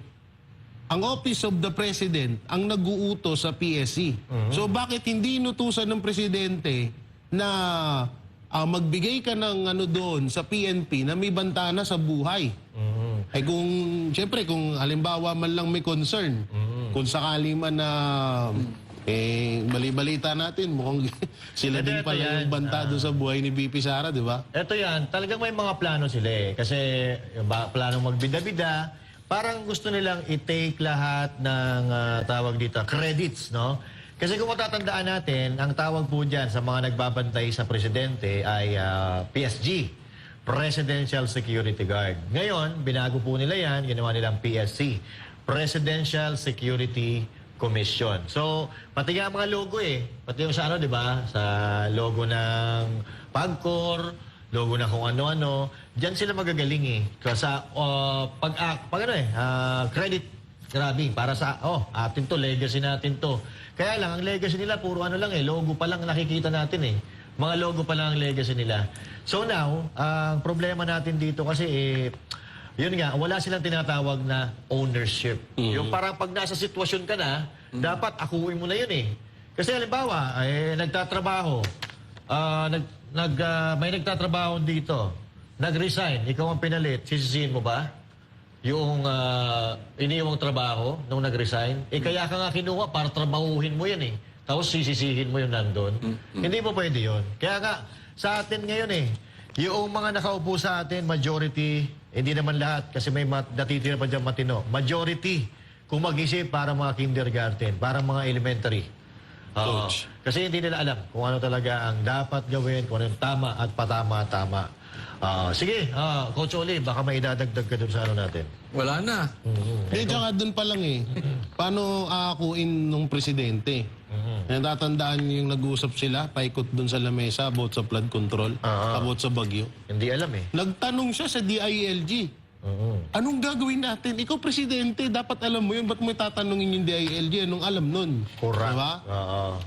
A: ang Office of the President ang nag-uutos sa PSC. So bakit hindi inutusan ng Presidente na magbigay ka ng doon sa PNP na may bantana sa buhay? Ay kung, siyempre, kung halimbawa man lang may concern, kung sakali man na, bali-balita natin, mukhang sila din
B: Ito
A: pala
B: yan.
A: yung banta doon sa buhay ni BP Sara, di ba?
B: Ito yan, talagang may mga plano sila eh. Kasi yung planong magbida-bida, parang gusto nilang i-take lahat ng tawag dito, credits, no? Kasi kung matatandaan natin, ang tawag po dyan sa mga nagbabantay sa presidente ay PSG, Presidential Security Guard. Ngayon, binago po nila yan, ginawa nilang PSC, Presidential Security Commission. So, pati nga mga logo eh. Pati yung sa di ba? Sa logo ng PAGCOR, logo na kung ano-ano. Diyan sila magagaling eh. Sa credit grabbing para sa, atin to, legacy natin to. Kaya lang, ang legacy nila, puro logo pa lang nakikita natin eh. Mga logo pa lang ang legacy nila. So now, ang problema natin dito kasi yun nga, wala silang tinatawag na ownership. Yung parang pag nasa sitwasyon ka na, dapat akuin mo na yun eh. Kasi halimbawa, nagtatrabaho, may nagtatrabaho dito, nag-resign, ikaw ang pinalit, sisisihin mo ba? Yung iniwang trabaho nung nag-resign, kaya ka nga kinuha para trabahuhin mo yan eh. Tapos sisisihin mo yung nandun. Hindi mo pwede yun. Kaya nga, sa atin ngayon yung mga nakaupo sa atin, majority, hindi naman lahat, kasi may natitira pa dyan matino. Majority, kung mag-isip para mga kindergarten, para mga elementary.
A: Coach.
B: Kasi hindi nila alam kung ano talaga ang dapat gawin, kung ano yung tama at patama-tama. Sige, Coach Oli, baka may idadagdag ka dun sa natin.
C: Wala na.
A: Hindi, tsaka doon pa lang paano aakuin nung presidente? Natatandaan niyo yung nag-uusap sila, paikot doon sa lamesa about sa flood control, about sa bagyo.
B: Hindi alam eh.
A: Nagtanong siya sa DILG. Anong gagawin natin? Ikaw presidente, dapat alam mo yun. Ba't mo tatanungin yung DILG? Anong alam nun?
B: Correct.
A: Diba?
B: Oo.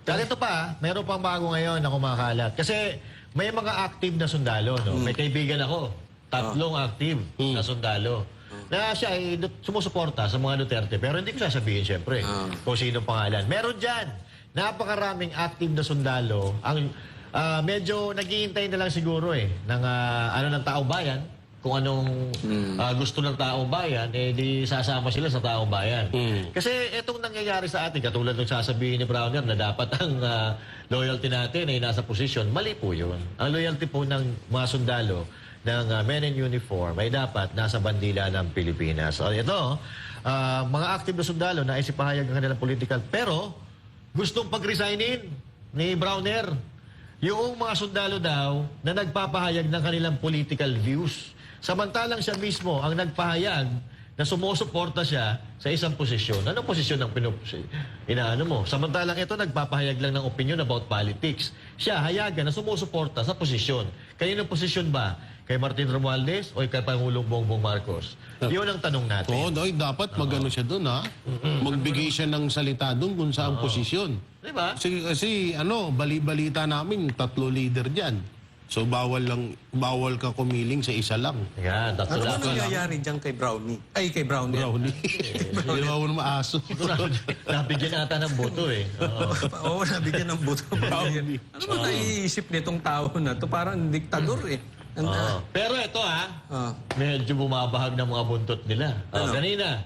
B: Kaya ito pa, mayroon pang bago ngayon na kumakalat. Kasi may mga active na sundalo, no? May kaibigan ako, 3 active na sundalo. Na siya ay sumusuporta sa mga Duterte. Pero hindi ko sasabihin, siyempre, kung sino pangalan. Meron dyan, napakaraming active na sundalo. Ang medyo naghihintay na lang siguro ng ng taong bayan. Kung anong gusto ng taong bayan, di sasama sila sa taong bayan. Kasi itong nangyayari sa atin, katulad ng sasabihin ni Browner na dapat ang loyalty natin ay nasa posisyon, mali po yun. Ang loyalty po ng mga sundalo ng men in uniform ay dapat nasa bandila ng Pilipinas. So ito, mga active na sundalo na isipahayag ang kanilang political, pero gustong pag-resignin ni Browner. Yung mga sundalo daw na nagpapahayag ng kanilang political views. Samantalang siya mismo ang nagpahayag na sumusuporta siya sa isang posisyon. Anong posisyon ang inaano mo? Samantalang ito nagpapahayag lang ng opinion about politics. Siya hayagan na sumusuporta sa posisyon. Kaninong posisyon ba? Kay Martin Romualdez o kay Pangulong Bongbong Marcos? Yun ang tanong natin.
A: Oo, dapat magano siya doon, magbigay siya ng salita doon kung saan posisyon.
B: Diba?
A: Kasi bali-balita namin, 3 leader dyan. So bawal ka kumiling sa isa lang.
B: Yan, tatlo
C: Ano ba
B: lang.
C: nangyayari dyan kay Brownie? Ay, kay Brownie.
A: Brownie. Ginawa mo naman aso.
B: Nabigyan ata ng boto eh.
C: Oo, nabigyan ng buto.
A: Brownie.
C: Ano ba naiisip nitong tao na to? Parang diktador eh.
B: Pero ito medyo bumabahag ng mga buntot nila. Kanina,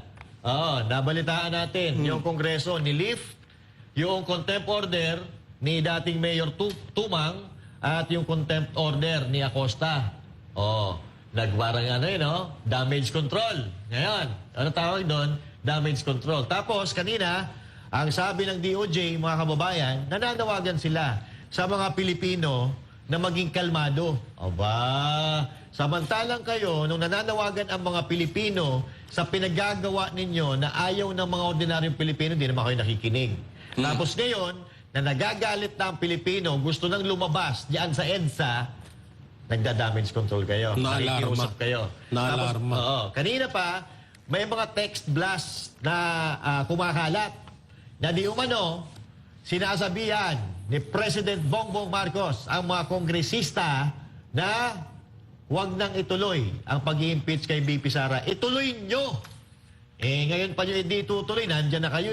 B: nabalitaan natin yung Kongreso ni-lift yung contempt order ni dating Mayor Tumang at yung contempt order ni Acosta. nagwarang damage control. Ngayon, ano tawag doon? Damage control. Tapos, kanina, ang sabi ng DOJ, mga kababayan, nananawagan sila sa mga Pilipino na maging kalmado. Aba, samantalang kayo, nung nananawagan ang mga Pilipino sa pinagagawa ninyo na ayaw ng mga ordinaryong Pilipino, hindi naman kayo nakikinig. Tapos ngayon, na nagagalit na ang Pilipino, gusto nang lumabas diyan sa EDSA, nagda-damage control kayo.
A: Naalarma.
B: Nakikiusap kayo.
A: Naalarma.
B: Tapos, kanina pa, may mga text blast na kumakalat na di umano sinasabihan ni President Bongbong Marcos ang mga kongresista na huwag nang ituloy ang pag-i-impeach kay BP Sara. Ituloy nyo! Ngayon pa nyo hindi itutuloy, nandyan na kayo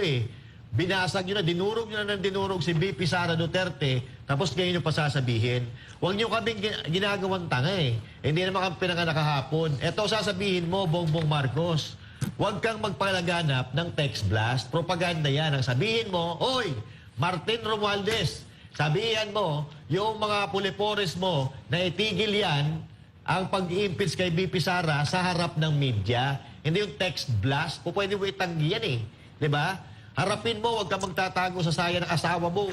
B: Binasag nyo na, dinurog nyo na ng dinurog si BP Sara Duterte, tapos ngayon nyo pa sasabihin. Huwag nyo kaming ginagawang tanga Hindi naman kami pinanganak kahapon. Ito sasabihin mo, Bongbong Marcos, huwag kang magpalaganap ng text blast. Propaganda yan. Ang sabihin mo, Oy, Martin Romualdez, sabihan mo, yung mga pulipores mo na itigil yan ang pag-impeach kay BP Sara sa harap ng media. Hindi yung text blast. O pwede mo itanggi yan Diba? Harapin mo, huwag ka magtatago sa saya ng asawa mo.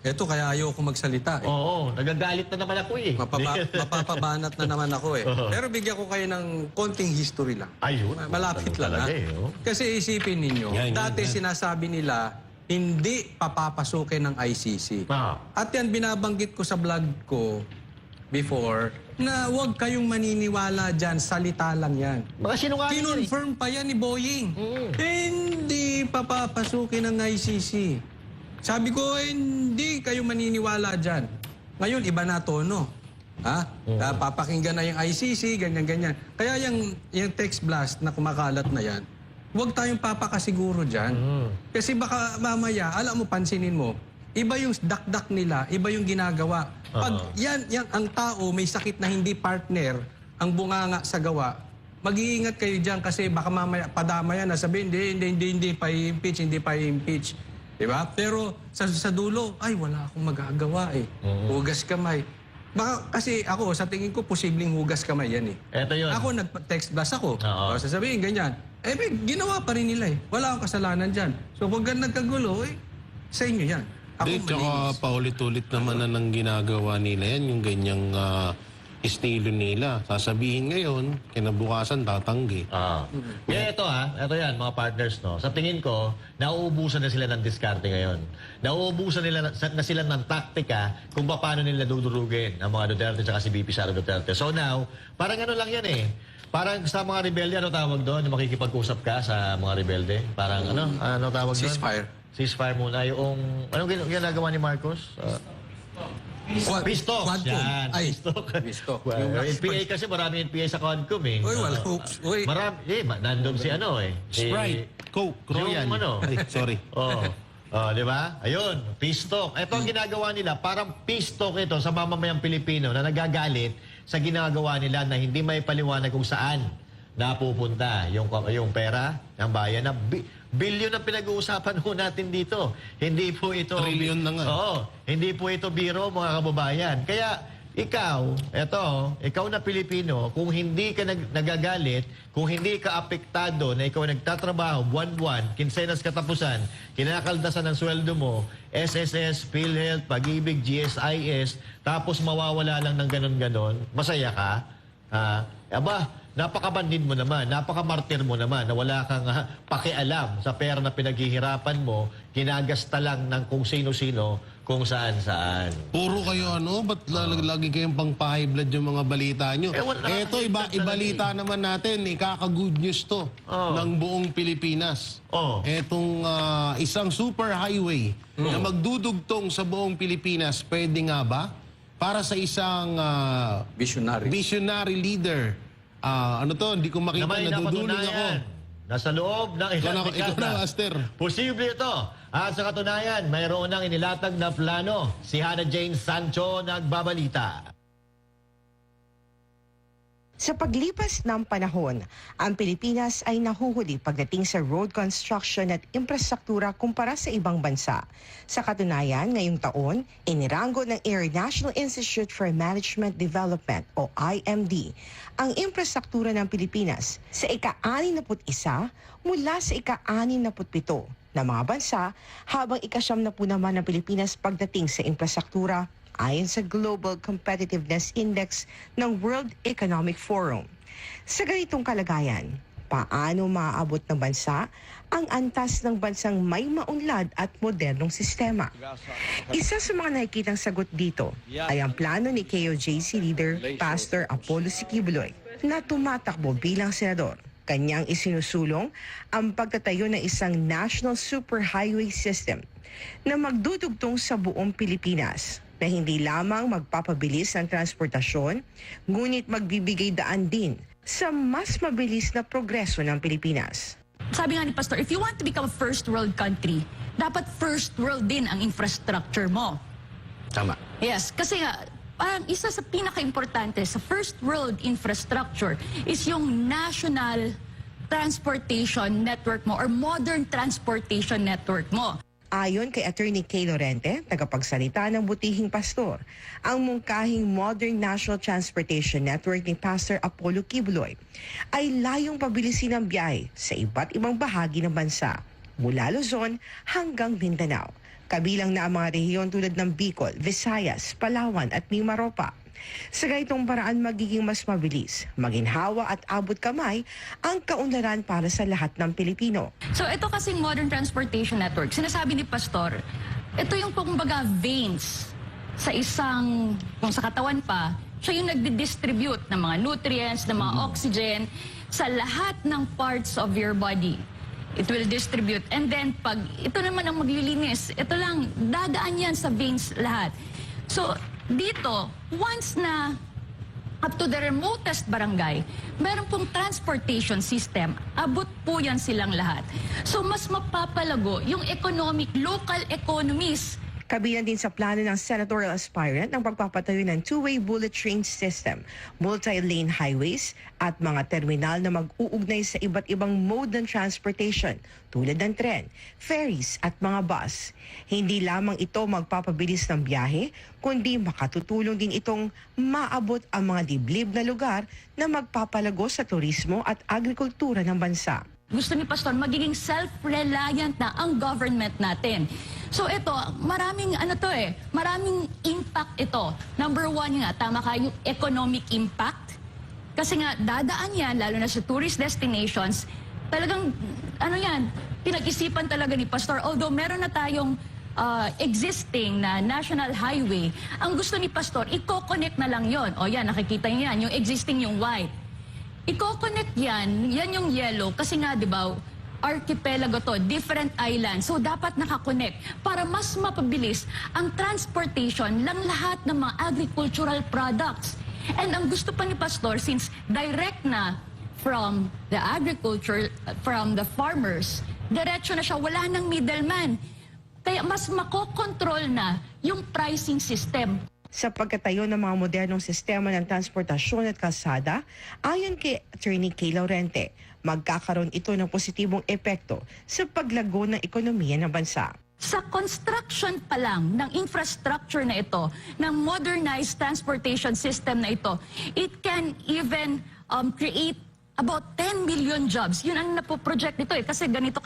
C: Eto, kaya ayoko magsalita.
B: Oo, nagagalit na naman ako
C: Mapapabanat na naman ako Pero bigyan ko kayo ng konting history lang.
B: Ayun.
C: Malapit lang
B: talaga
C: Kasi isipin ninyo, dati sinasabi nila, hindi papapasukin ng ICC. At yan binabanggit ko sa vlog ko before, na huwag kayong maniniwala dyan, salita lang yan.
B: Mga sinungaling
C: Kinonfirm pa yan ni Boeing. Hindi papapasukin ng ICC. Sabi ko, hindi kayo maniniwala dyan. Ngayon, iba na tono. Papakinggan na yung ICC, ganyan-ganyan. Kaya yung text blast na kumakalat na yan, huwag tayong papakasiguro dyan. Kasi baka mamaya, alam mo, pansinin mo, iba yung dakdak nila, iba yung ginagawa. Pag yan ang tao may sakit na hindi partner, ang bunganga sa gawa, mag-iingat kayo dyan kasi baka mamaya padama yan na sabihin, hindi pa i-impeach. Diba? Pero sa dulo, ay wala akong magagawa Hugas kamay. Baka kasi ako, sa tingin ko, posibleng hugas kamay yan
B: Eto yun.
C: Ako, nag-text blast ako. Sasabihin, ganyan. Ginawa pa rin nila Wala akong kasalanan dyan. So, pag nagkagulo, sa inyo yan. Ako
A: Tsaka paulit-ulit naman na nang ginagawa nila yan, yung ganyang estilo nila. Sasabihin ngayon, kinabukasan tatanggi.
B: Ito yan, mga partners, no. Sa tingin ko, nauubusan na sila ng diskarte ngayon. Nauubusan na sila ng taktika kung paano nila dudurugin ang mga Duterte at si BP Sara Duterte. So now, parang ano lang yan Parang sa mga rebelde, ano tawag doon? Makikipag-usap ka sa mga rebelde? Parang ano tawag doon? Ceasefire muna. Anong ginagawa ni Marcos? Pistok. Yan.
C: Pistok.
B: NPA kasi marami NPA sa Quadcom
C: wala.
B: Marami. Nandun si
A: Sprite, Coke, Royal. Sorry.
B: Di ba? Ayun, pistok. Ito ang ginagawa nila, parang pistok ito sa mamamayang Pilipino na nagagalit sa ginagawa nila na hindi may paliwanag kung saan napupunta yung pera ng bayan na bilyon ang pinag-uusapan ho natin dito. Hindi po ito...
A: Trillion na nga.
B: Hindi po ito biro, mga kababayan. Kaya ikaw na Pilipino, kung hindi ka nagagalit, kung hindi ka apektado na ikaw nagtatrabaho, buwan-buwan, kinsenas katapusan, kinakaldasan ng sweldo mo, SSS, PhilHealth, Pag-ibig, GSIS, tapos mawawala lang ng ganon-ganon, masaya ka? Napakabandid mo naman, napakamartir mo naman na wala kang pakialam sa pera na pinaghihirapan mo, ginagasta lang ng kung sino-sino, kung saan-saan.
A: Puro kayo ba't lagi kayong pang-high blood yung mga balita nyo? Eto, ibalita naman natin, kaka-good news to ng buong Pilipinas. Etong isang super highway na magdudugtong sa buong Pilipinas, pwede nga ba? Para sa isang visionary leader. Hindi ko makita, nadudulog ako.
B: Nasa loob ng ilang dekada.
A: Ikaw na, Aster.
B: Posible ito. At sa katunayan, mayroon nang inilatag na plano. Si Hannah Jane Sancho nagbabalita.
H: Sa paglipas ng panahon, ang Pilipinas ay nahuhuli pagdating sa road construction at infrastruktura kumpara sa ibang bansa. Sa katunayan, ngayong taon, iniranggo ng Air National Institute for Management Development o IMD ang infrastruktura ng Pilipinas sa ika-61 mula sa ika-67 na mga bansa, habang ika-70 naman ng Pilipinas pagdating sa infrastruktura ayon sa Global Competitiveness Index ng World Economic Forum. Sa ganitong kalagayan, paano maaabot ng bansa ang antas ng bansang may maunlad at modernong sistema? Isa sa mga nakikitang sagot dito ay ang plano ni KOJC leader Pastor Apollo Siquibuloy na tumatakbo bilang senador. Kanyang isinusulong ang pagtatayo ng isang national superhighway system na magdudugtong sa buong Pilipinas, na hindi lamang magpapabilis ng transportasyon, ngunit magbibigay daan din sa mas mabilis na progreso ng Pilipinas.
I: Sabi nga ni Pastor, if you want to become a first world country, dapat first world din ang infrastructure mo.
A: Tama.
I: Yes, kasi nga, parang isa sa pinaka-importante sa first world infrastructure is yung national transportation network mo or modern transportation network mo.
H: Ayon kay Attorney Kay Lorente, tagapagsalita ng Butihing Pastor, ang mungkahing Modern National Transportation Network ni Pastor Apollo Kibuloy ay layong pabilisin ang biyahe sa iba't ibang bahagi ng bansa, mula Luzon hanggang Mindanao. Kabilang na ang mga rehiyon tulad ng Bicol, Visayas, Palawan at Mimaropa. Sa ganitong paraan magiging mas mabilis, maginhawa at abot kamay ang kaunlaran para sa lahat ng Pilipino.
I: So ito kasing modern transportation network, sinasabi ni Pastor, ito yung kumbaga veins sa isang, kung sa katawan pa, siya yung nagdi-distribute ng mga nutrients, ng mga oxygen sa lahat ng parts of your body. It will distribute. And then pag ito naman ang maglilinis, ito lang, dadaan yan sa veins lahat. So dito, once na up to the remotest barangay, meron pong transportation system, abot po yan silang lahat. So mas mapapalago yung local economies.
H: Kabilang din sa plano ng senatorial aspirant ang pagpapatayo ng two-way bullet train system, multi-lane highways at mga terminal na mag-uugnay sa iba't ibang mode ng transportation tulad ng tren, ferries at mga bus. Hindi lamang ito magpapabilis ng biyahe, kundi makatutulong din itong maabot ang mga liblib na lugar na magpapalago sa turismo at agrikultura ng bansa.
I: Gusto ni Pastor magiging self-reliant na ang government natin. So ito, maraming maraming impact ito. Number one nga, tama ka, yung economic impact. Kasi nga, dadaan yan, lalo na sa tourist destinations, talagang, pinag-isipan talaga ni Pastor. Although meron na tayong existing na national highway, ang gusto ni Pastor, i-connect na lang yon. O yan, nakikita niyo yan, yung existing, yung white. I-connect yan yung yellow, kasi nga, di ba, archipelago to, different islands. So, dapat nakakonect para mas mapabilis ang transportation ng lahat ng mga agricultural products. And ang gusto pa ni Pastor, since direct na from the agriculture, from the farmers, diretso na siya, wala nang middleman. Kaya mas makokontrol na yung pricing system.
H: Sa pagkatayo ng mga modernong sistema ng transportasyon at kalsada, ayon kay Attorney Kay Lorente, magkakaroon ito ng positibong epekto sa paglago ng ekonomiya ng bansa.
I: Sa construction pa lang ng infrastructure na ito, ng modernized transportation system na ito, it can even create about 10 million jobs. Yun ang napoproject nito kasi ganito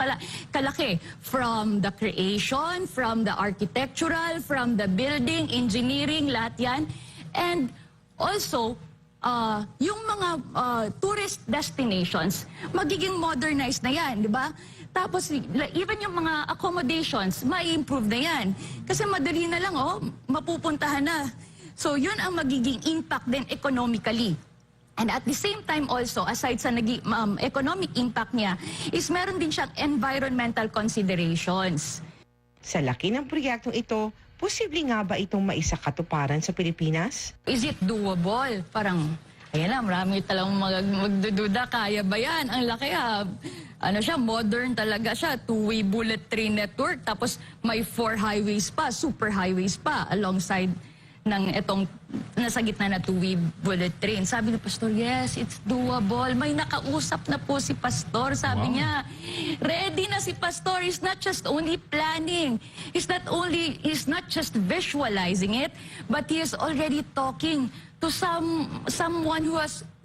I: kalaki. From the creation, from the architectural, from the building, engineering, lahat yan. And also, yung mga tourist destinations, magiging modernized na yan, di ba? Tapos, even yung mga accommodations, ma-improve na yan. Kasi madali na lang, mapupuntahan na. So, yun ang magiging impact din economically. And at the same time also, aside sa economic impact niya, is meron din siyang environmental considerations.
H: Sa laki ng proyektong ito, posible nga ba itong maisakatuparan sa Pilipinas?
I: Is it doable? Parang, ayan na, marami talagang magdududa, kaya ba yan? Ang laki modern talaga siya, two-way bullet train network, tapos may 4 highways pa, super highways pa, alongside ng itong nasa gitna na two-way bullet train. Sabi ni Pastor, yes, it's doable. May nakausap na po si Pastor. Sabi niya, ready na si Pastor. He's not just only planning. He's not just visualizing it, but he is already talking to someone who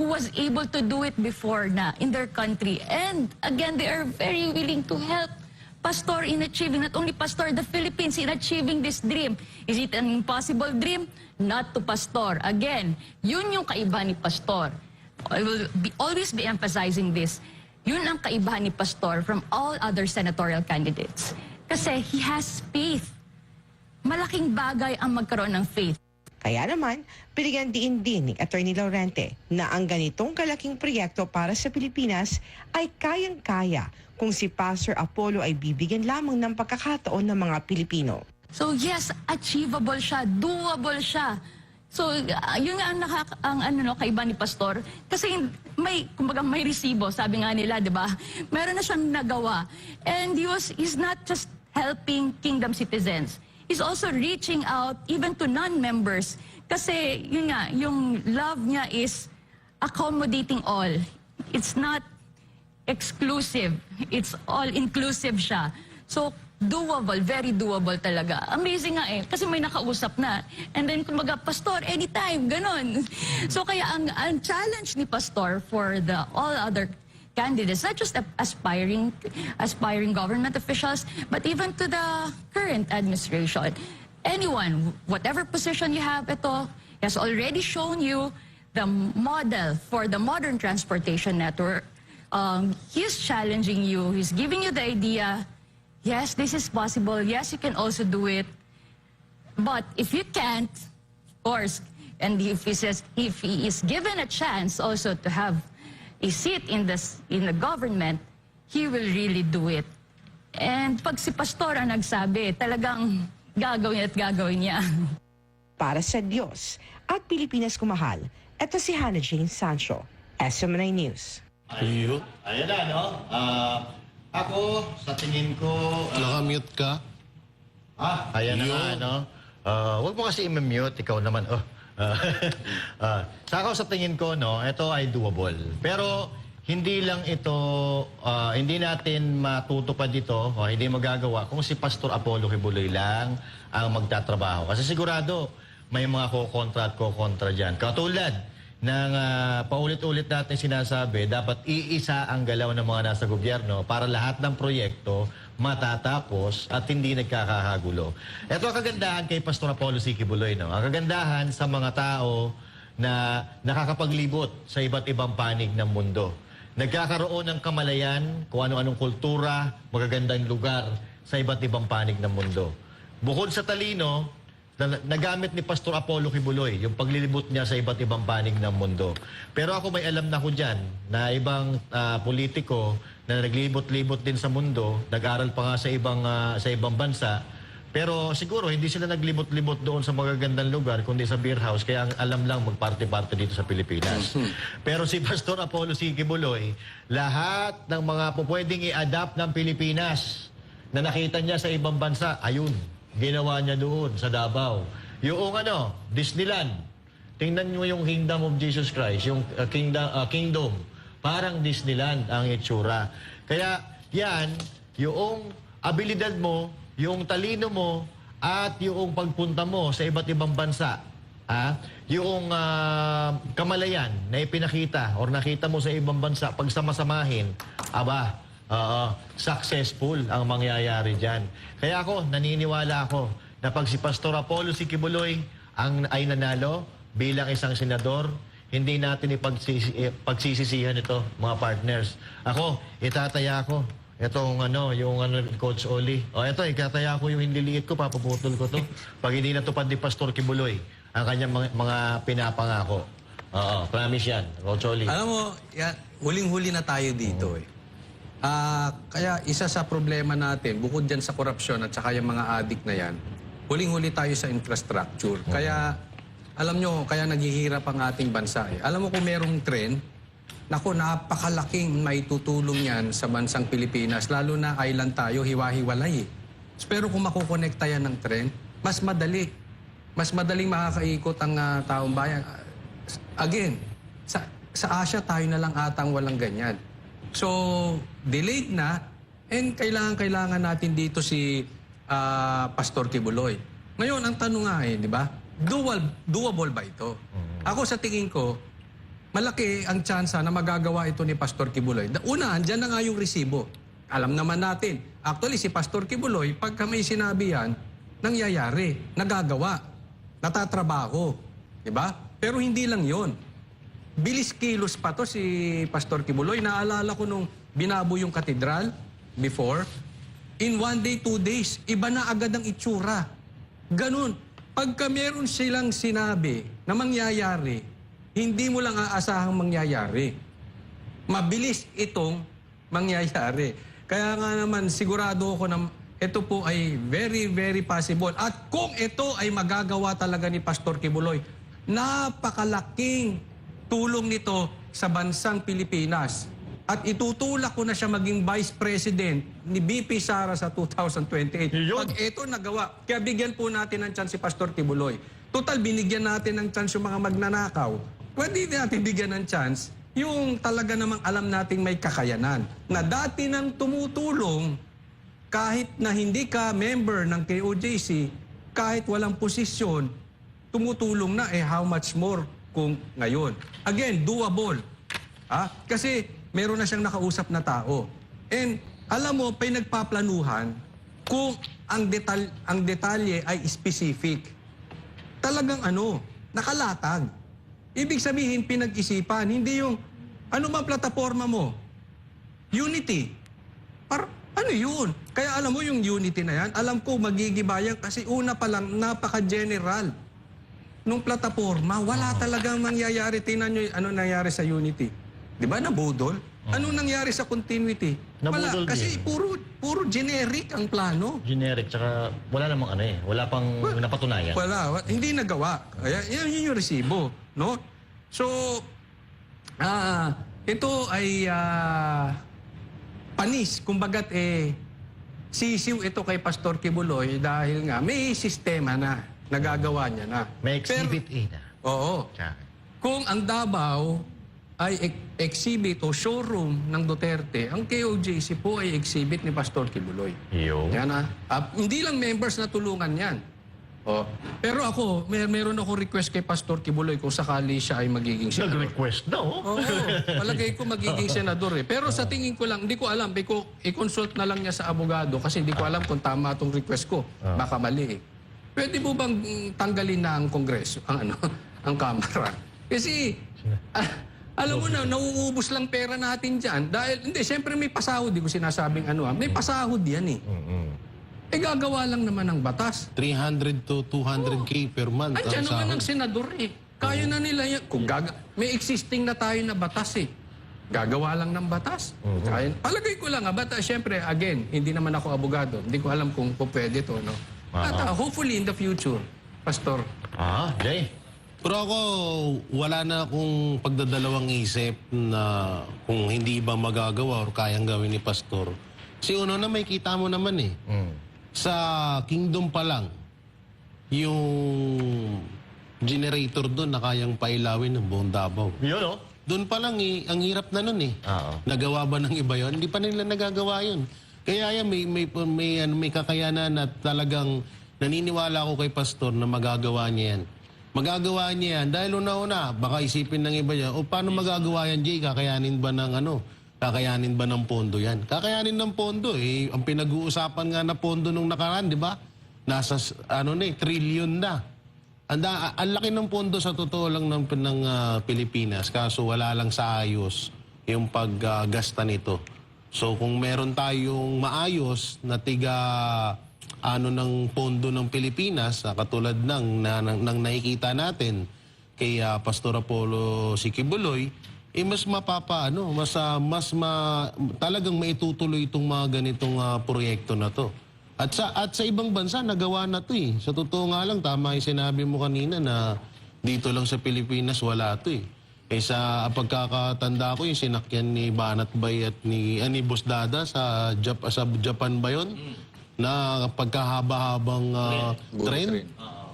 I: was able to do it before na in their country. And again, they are very willing to help Pastor in achieving, not only Pastor, the Philippines in achieving this dream. Is it an impossible dream? Not to Pastor. Again, yun yung kaibahan ni Pastor. I will always be emphasizing this. Yun ang kaibahan ni Pastor from all other senatorial candidates. Kasi he has faith. Malaking bagay ang magkaroon ng faith.
H: Kaya naman, binigyan diin din ni Atty. Laurente na ang ganitong kalaking proyekto para sa Pilipinas ay kayang-kaya kung si Pastor Apollo ay bibigyan lamang ng pagkakataon ng mga Pilipino.
I: So yes, achievable siya, doable siya. So yun nga ang kaiba ni Pastor kasi kumbaga may resibo, sabi nga nila, 'di ba? Meron na siyang nagawa. And he's not just helping kingdom citizens. He's also reaching out even to non-members kasi yun nga, yung love niya is accommodating all. It's not exclusive. It's all-inclusive siya. So, doable, very doable talaga. Amazing nga eh, kasi may nakausap na. And then, kumbaga, Pastor, anytime, ganon. So, kaya ang challenge ni Pastor for all other candidates, not just aspiring government officials, but even to the current administration. Anyone, whatever position you have, ito has already shown you the model for the modern transportation network. He's challenging you. He's giving you the idea, yes, this is possible. Yes, you can also do it. But if you can't, of course, and if he is given a chance also to have a seat in the government, he will really do it. And pag si Pastor ang nagsabi, talagang gagawin at gagawin niya.
H: Para sa Diyos at Pilipinas kumahal, ito si Hannah Jane Sancho, SMNI News.
A: Iyo.
B: Ayan na, no? Ako, sa tingin ko...
A: Nakamute ka?
B: Ayan na nga, no? Huwag mo kasi i-mute, ikaw naman. Sa ako, sa tingin ko, no, ito ay doable. Pero hindi lang ito, hindi natin matutupad dito, o hindi magagawa kung si Pastor Apollo Kibuloy lang ang magtatrabaho. Kasi sigurado, may mga ko-kontra at ko-kontra dyan. Katulad ng paulit-ulit natin sinasabi, dapat iisa ang galaw ng mga nasa gobyerno para lahat ng proyekto matatapos at hindi nagkakagulo. Ito ang kagandahan kay Pastor Apollo C. Kibuloy, no? Ang kagandahan sa mga tao na nakakapaglibot sa iba't ibang panig ng mundo. Nagkakaroon ng kamalayan, kung ano-anong kultura, magagandang lugar sa iba't ibang panig ng mundo. Bukod sa talino, nagamit ni Pastor Apollo Kibuloy yung paglilibot niya sa iba't ibang panig ng mundo. Pero ako may alam na ko dyan na ibang politiko na naglibot-libot din sa mundo, nag-aral pa nga sa ibang bansa, pero siguro hindi sila naglibot-libot doon sa magagandang lugar, kundi sa beer house, kaya ang alam lang magparty-party dito sa Pilipinas. Pero si Pastor Apollo C. Kibuloy, lahat ng mga pwedeng i-adapt ng Pilipinas na nakita niya sa ibang bansa, ayun, ginawa niya doon sa Davao. Yung Disneyland. Tingnan niyo yung Kingdom of Jesus Christ, yung Kingdom. Parang Disneyland ang itsura. Kaya yan, yung abilidad mo, yung talino mo, at yung pagpunta mo sa iba't ibang bansa, yung kamalayan na ipinakita or nakita mo sa ibang bansa, pag samasamahin, successful ang mangyayari dyan. Kaya ako, naniniwala ako na pag si Pastor Apollo C. Kibuloy ay nanalo bilang isang senador, hindi natin pagsisisihan ito, mga partners. Ako, itataya ko itong Coach Oli. Ito, itataya ko yung hindi liit ko, papuputol ko to. Pag hindi natupad ni Pastor Kibuloy ang kanyang mga pinapangako. Promise yan, Coach Oli.
C: Alam mo, huling-huli na tayo dito eh. Kaya isa sa problema natin, bukod dyan sa korupsyon at saka yung mga adik na yan, huling-huli tayo sa infrastructure. Kaya, alam nyo, kaya naghihirap ang ating bansa eh. Alam mo kung merong tren, naku, napakalaking may tutulong yan sa bansang Pilipinas, lalo na island tayo, hiwa-hiwalay eh. Pero kung makukonekta yan ng tren, mas madali. mas madaling makakaikot ang taong bayan. Again, sa Asia tayo na lang atang walang ganyan. So, delayed na, and kailangan natin dito si Pastor Kibuloy. Ngayon, ang tanong nga di ba? Doable ba ito? Ako sa tingin ko, malaki ang tsansa na magagawa ito ni Pastor Kibuloy. Una, andyan na nga yung resibo. Alam naman natin. Actually, si Pastor Kibuloy, pagka may sinabi yan, nangyayari, nagagawa, natatrabaho. Diba? Pero hindi lang yon. Bilis kilos pa to si Pastor Kibuloy. Naalala ko nung binabo yung katedral before. In 1 day, 2 days, iba na agad ang itsura. Ganun. Pagka meron silang sinabi na mangyayari, hindi mo lang aasahang mangyayari. Mabilis itong mangyayari. Kaya nga naman, sigurado ako na ito po ay very, very possible. At kung ito ay magagawa talaga ni Pastor Kibuloy, napakalaking tulong nito sa bansang Pilipinas. At itutulak ko na siya maging Vice President ni BP Sara sa 2028. Pag ito nagawa, kaya bigyan po natin ng chance si Pastor Kibuloy. Total, binigyan natin ng chance yung mga magnanakaw. Pwede natin bigyan ng chance yung talaga namang alam nating may kakayanan. Na dati nang tumutulong, kahit na hindi ka member ng KOJC, kahit walang posisyon, tumutulong na, how much more kung ngayon. Again, doable. Kasi meron na siyang nakausap na tao. And alam mo, pinagpaplanuhan kung ang detalye ay specific. Talagang nakalatag. Ibig sabihin, pinag-isipan. Hindi yung, ano ba plataforma mo? Unity. Ano yun? Kaya alam mo yung Unity na yan, alam ko magigibayan kasi una pa lang, napaka-general. Nung plataforma, wala talagang mangyayari. Tingnan nyo ano nangyari sa Unity. Di ba? Nabudol. Anong nangyari sa continuity?
B: Nabudol
C: Wala. Kasi
B: din.
C: puro generic ang plano.
B: Generic, tsaka wala namang wala pang napatunayan.
C: Wala. Hindi nagawa. Kaya yun yung resibo. No? So, ito ay panis. Kumbagat sisiw ito kay Pastor Kibuloy dahil nga may sistema na nagagawa niya na.
B: May exhibit A na.
C: Oo.
B: Tsaka.
C: Kung ang Davao ay exhibit o showroom ng Duterte, ang KOJC po ay exhibit ni Pastor Kibuloy. Yan hindi lang members na tulungan yan. Pero ako, meron ako request kay Pastor Kibuloy kung sakali siya ay magiging senador.
B: Nag-request na,
C: Oo, palagay ko magiging senador Pero sa tingin ko lang, hindi ko alam. I-consult na lang niya sa abogado kasi hindi ko alam kung tama itong request ko. Baka mali Pwede mo bang tanggalin na ang Kongreso, ang Kamara? Kasi, alam mo na, nauubos lang pera natin dyan. Dahil, hindi, siyempre may pasahod. Di ko sinasabing may pasahod yan gagawa lang naman ng batas.
A: 300 to 200K per month.
C: Andiyan
A: ang
C: naman
A: sahod.
C: ng senador Kaya na nila yan. May existing na tayo na batas Gagawa lang ng batas. Palagay ko lang batas, siyempre, again, hindi naman ako abogado. Hindi ko alam kung pwede to, At hopefully in the future, Pastor.
B: Jay.
A: Pero ako, wala na akong pagdadalawang isip na kung hindi ba magagawa o kayang gawin ni Pastor. Si uno na may kita mo naman Sa Kingdom pa lang, yung generator doon na kayang pailawin ng buong Davao.
B: Yun,
A: Doon pa lang ang hirap na nun Nagawa ba ng iba yun? Hindi pa nila nagagawa yun. Kaya yan, may kakayanan at talagang naniniwala ako kay Pastor na magagawa niya yan. Magagawa niya yan dahil una-una, baka isipin ng iba niya, paano magagawa yan, Jay? Kakayanin ba ng pondo yan? Kakayanin ng pondo ang pinag-uusapan nga na pondo nung nakaraan, di ba? Nasa trillion na. Ang laki ng pondo sa totoo lang ng Pilipinas, kaso wala lang sa ayos yung paggasta nito. So kung meron tayong maayos na ng pondo ng Pilipinas, katulad ng nakikita natin kay Pastor Apollo Kibuloy, mas talagang maitutuloy itong mga ganitong proyekto na to. At sa ibang bansa, nagawa na to Sa totoo nga lang, tama yung sinabi mo kanina na dito lang sa Pilipinas wala to sa pagkakatanda ko, yung sinakyan ni Banat Bay at ni Boss Dada sa Japan ba yun? Na pagkahaba-habang train.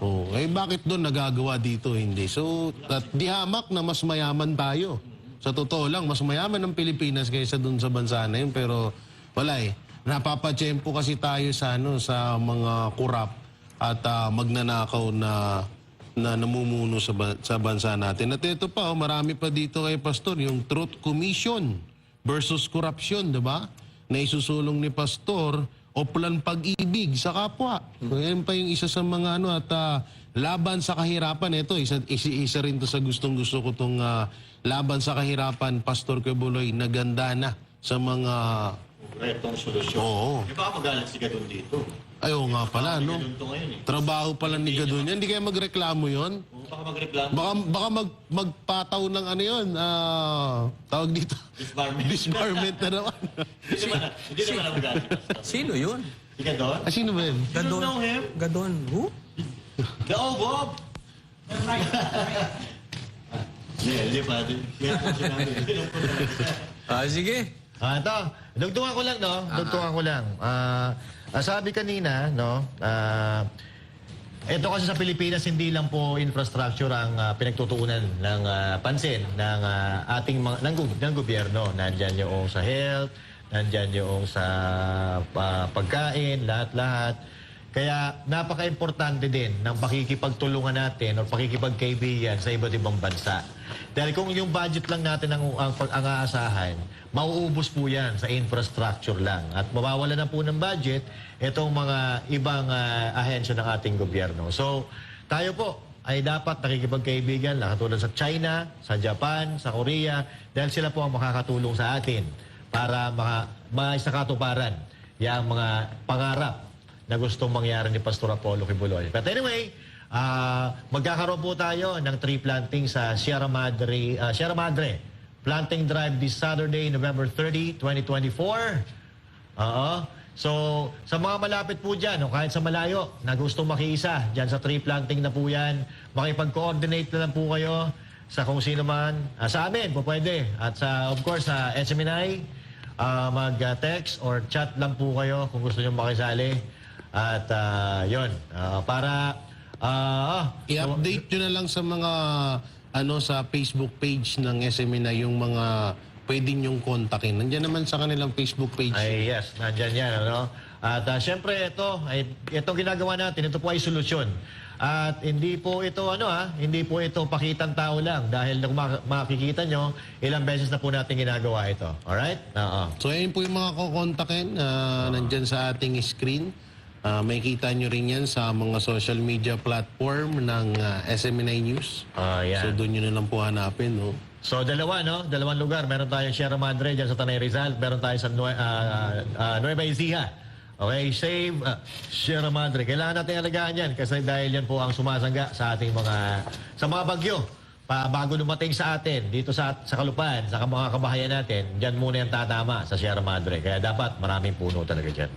A: Oh, eh bakit doon nagagawa dito hindi? So, at di hamak na mas mayaman tayo. Sa totoo lang, mas mayaman ng Pilipinas kaysa doon sa bansa na yun. Pero wala eh. Napapatsyempo kasi tayo sa, sa mga kurap at magnanakaw na namumuno sa bansa natin. At ito pa, marami pa dito kay Pastor, yung Truth Commission versus Corruption, diba? Na isusulong ni Pastor o plan pag-ibig sa kapwa. So, yan pa yung isa sa mga at laban sa kahirapan. Ito, isa rin to sa gustong-gusto ko itong laban sa kahirapan, Pastor Quebuloy, naganda na sa mga...
B: Retong solusyon.
A: Oo.
B: Di ba magalit si Gadon dito?
A: Ayaw nga pala, no? Trabaho pala ni Gadon yan. Hindi kaya magreklamo yon.
B: Baka magreklamo.
A: Baka magpataw ng ano yun, tawag dito.
B: Disbarment.
A: Disbarment na naman.
B: Hindi naman ang magalit.
C: Sino yun?
B: Si Gadon?
A: Sino ba yun?
C: Gadon.
B: know him?
C: Gadon. Who?
B: The old Bob! Hindi pa.
C: Sige.
B: Ito, dugtungan ko lang, no? Dugtungan ko lang. Sabi kanina, no? Ito kasi sa Pilipinas, hindi lang po infrastructure ang pinagtutuunan ng pansin ng ating ng gobyerno. Nandyan yung sa health, nandyan yung sa pagkain, lahat-lahat. Kaya napaka-importante din ng pakikipagtulungan natin o pakikipagkaibigan sa iba't ibang bansa. Dahil kung yung budget lang natin ang aasahan, mauubos po yan sa infrastructure lang. At mawawala na po ng budget itong mga ibang ahensya ng ating gobyerno. So, tayo po ay dapat nakikipagkaibigan lang katulad sa China, sa Japan, sa Korea, dahil sila po ang makakatulong sa atin para maisakatuparan yung mga pangarap na gustong mangyari ni Pastor Apollo Quebuloy. But anyway, magkakaroon po tayo ng tree planting sa Sierra Madre Planting Drive this Saturday, November 30, 2024. So, sa mga malapit po dyan, o kahit sa malayo, na gustong makiisa, dyan sa tree planting na po yan, makipag-coordinate na lang po kayo sa kung sino man, sa amin po pwede. At sa, of course, sa SMNI, mag-text or chat lang po kayo kung gusto nyo makisali. At yun, para...
A: I-update nyo na lang sa mga sa Facebook page ng SMNI yung mga pwede nyong kontakin. Nandiyan naman sa kanilang Facebook page.
B: Ay, yes, nandyan yan, ano? At syempre, itong ginagawa natin, ito po ay solusyon. At hindi po ito, hindi po ito pakitang tao lang. Dahil kung makikita nyo, ilang beses na po natin ginagawa ito. Alright?
A: So, ayun po yung mga kukontakin. Nandyan sa ating screen. May kita nyo rin yan sa mga social media platform ng SMNI News.
B: Yan.
A: So, doon nyo na lang po hanapin, no?
B: So, dalawang lugar. Meron tayong Sierra Madre dyan sa Tanay Rizal. Meron tayo sa Nueva Ecija. Okay, save Sierra Madre. Kailangan natin alagaan yan kasi dahil yan po ang sumasangga sa ating sa mga bagyo. Bago dumating sa atin, dito sa Kalupan, sa mga kabahayan natin, dyan muna yung tatama sa Sierra Madre. Kaya dapat maraming puno talaga dyan.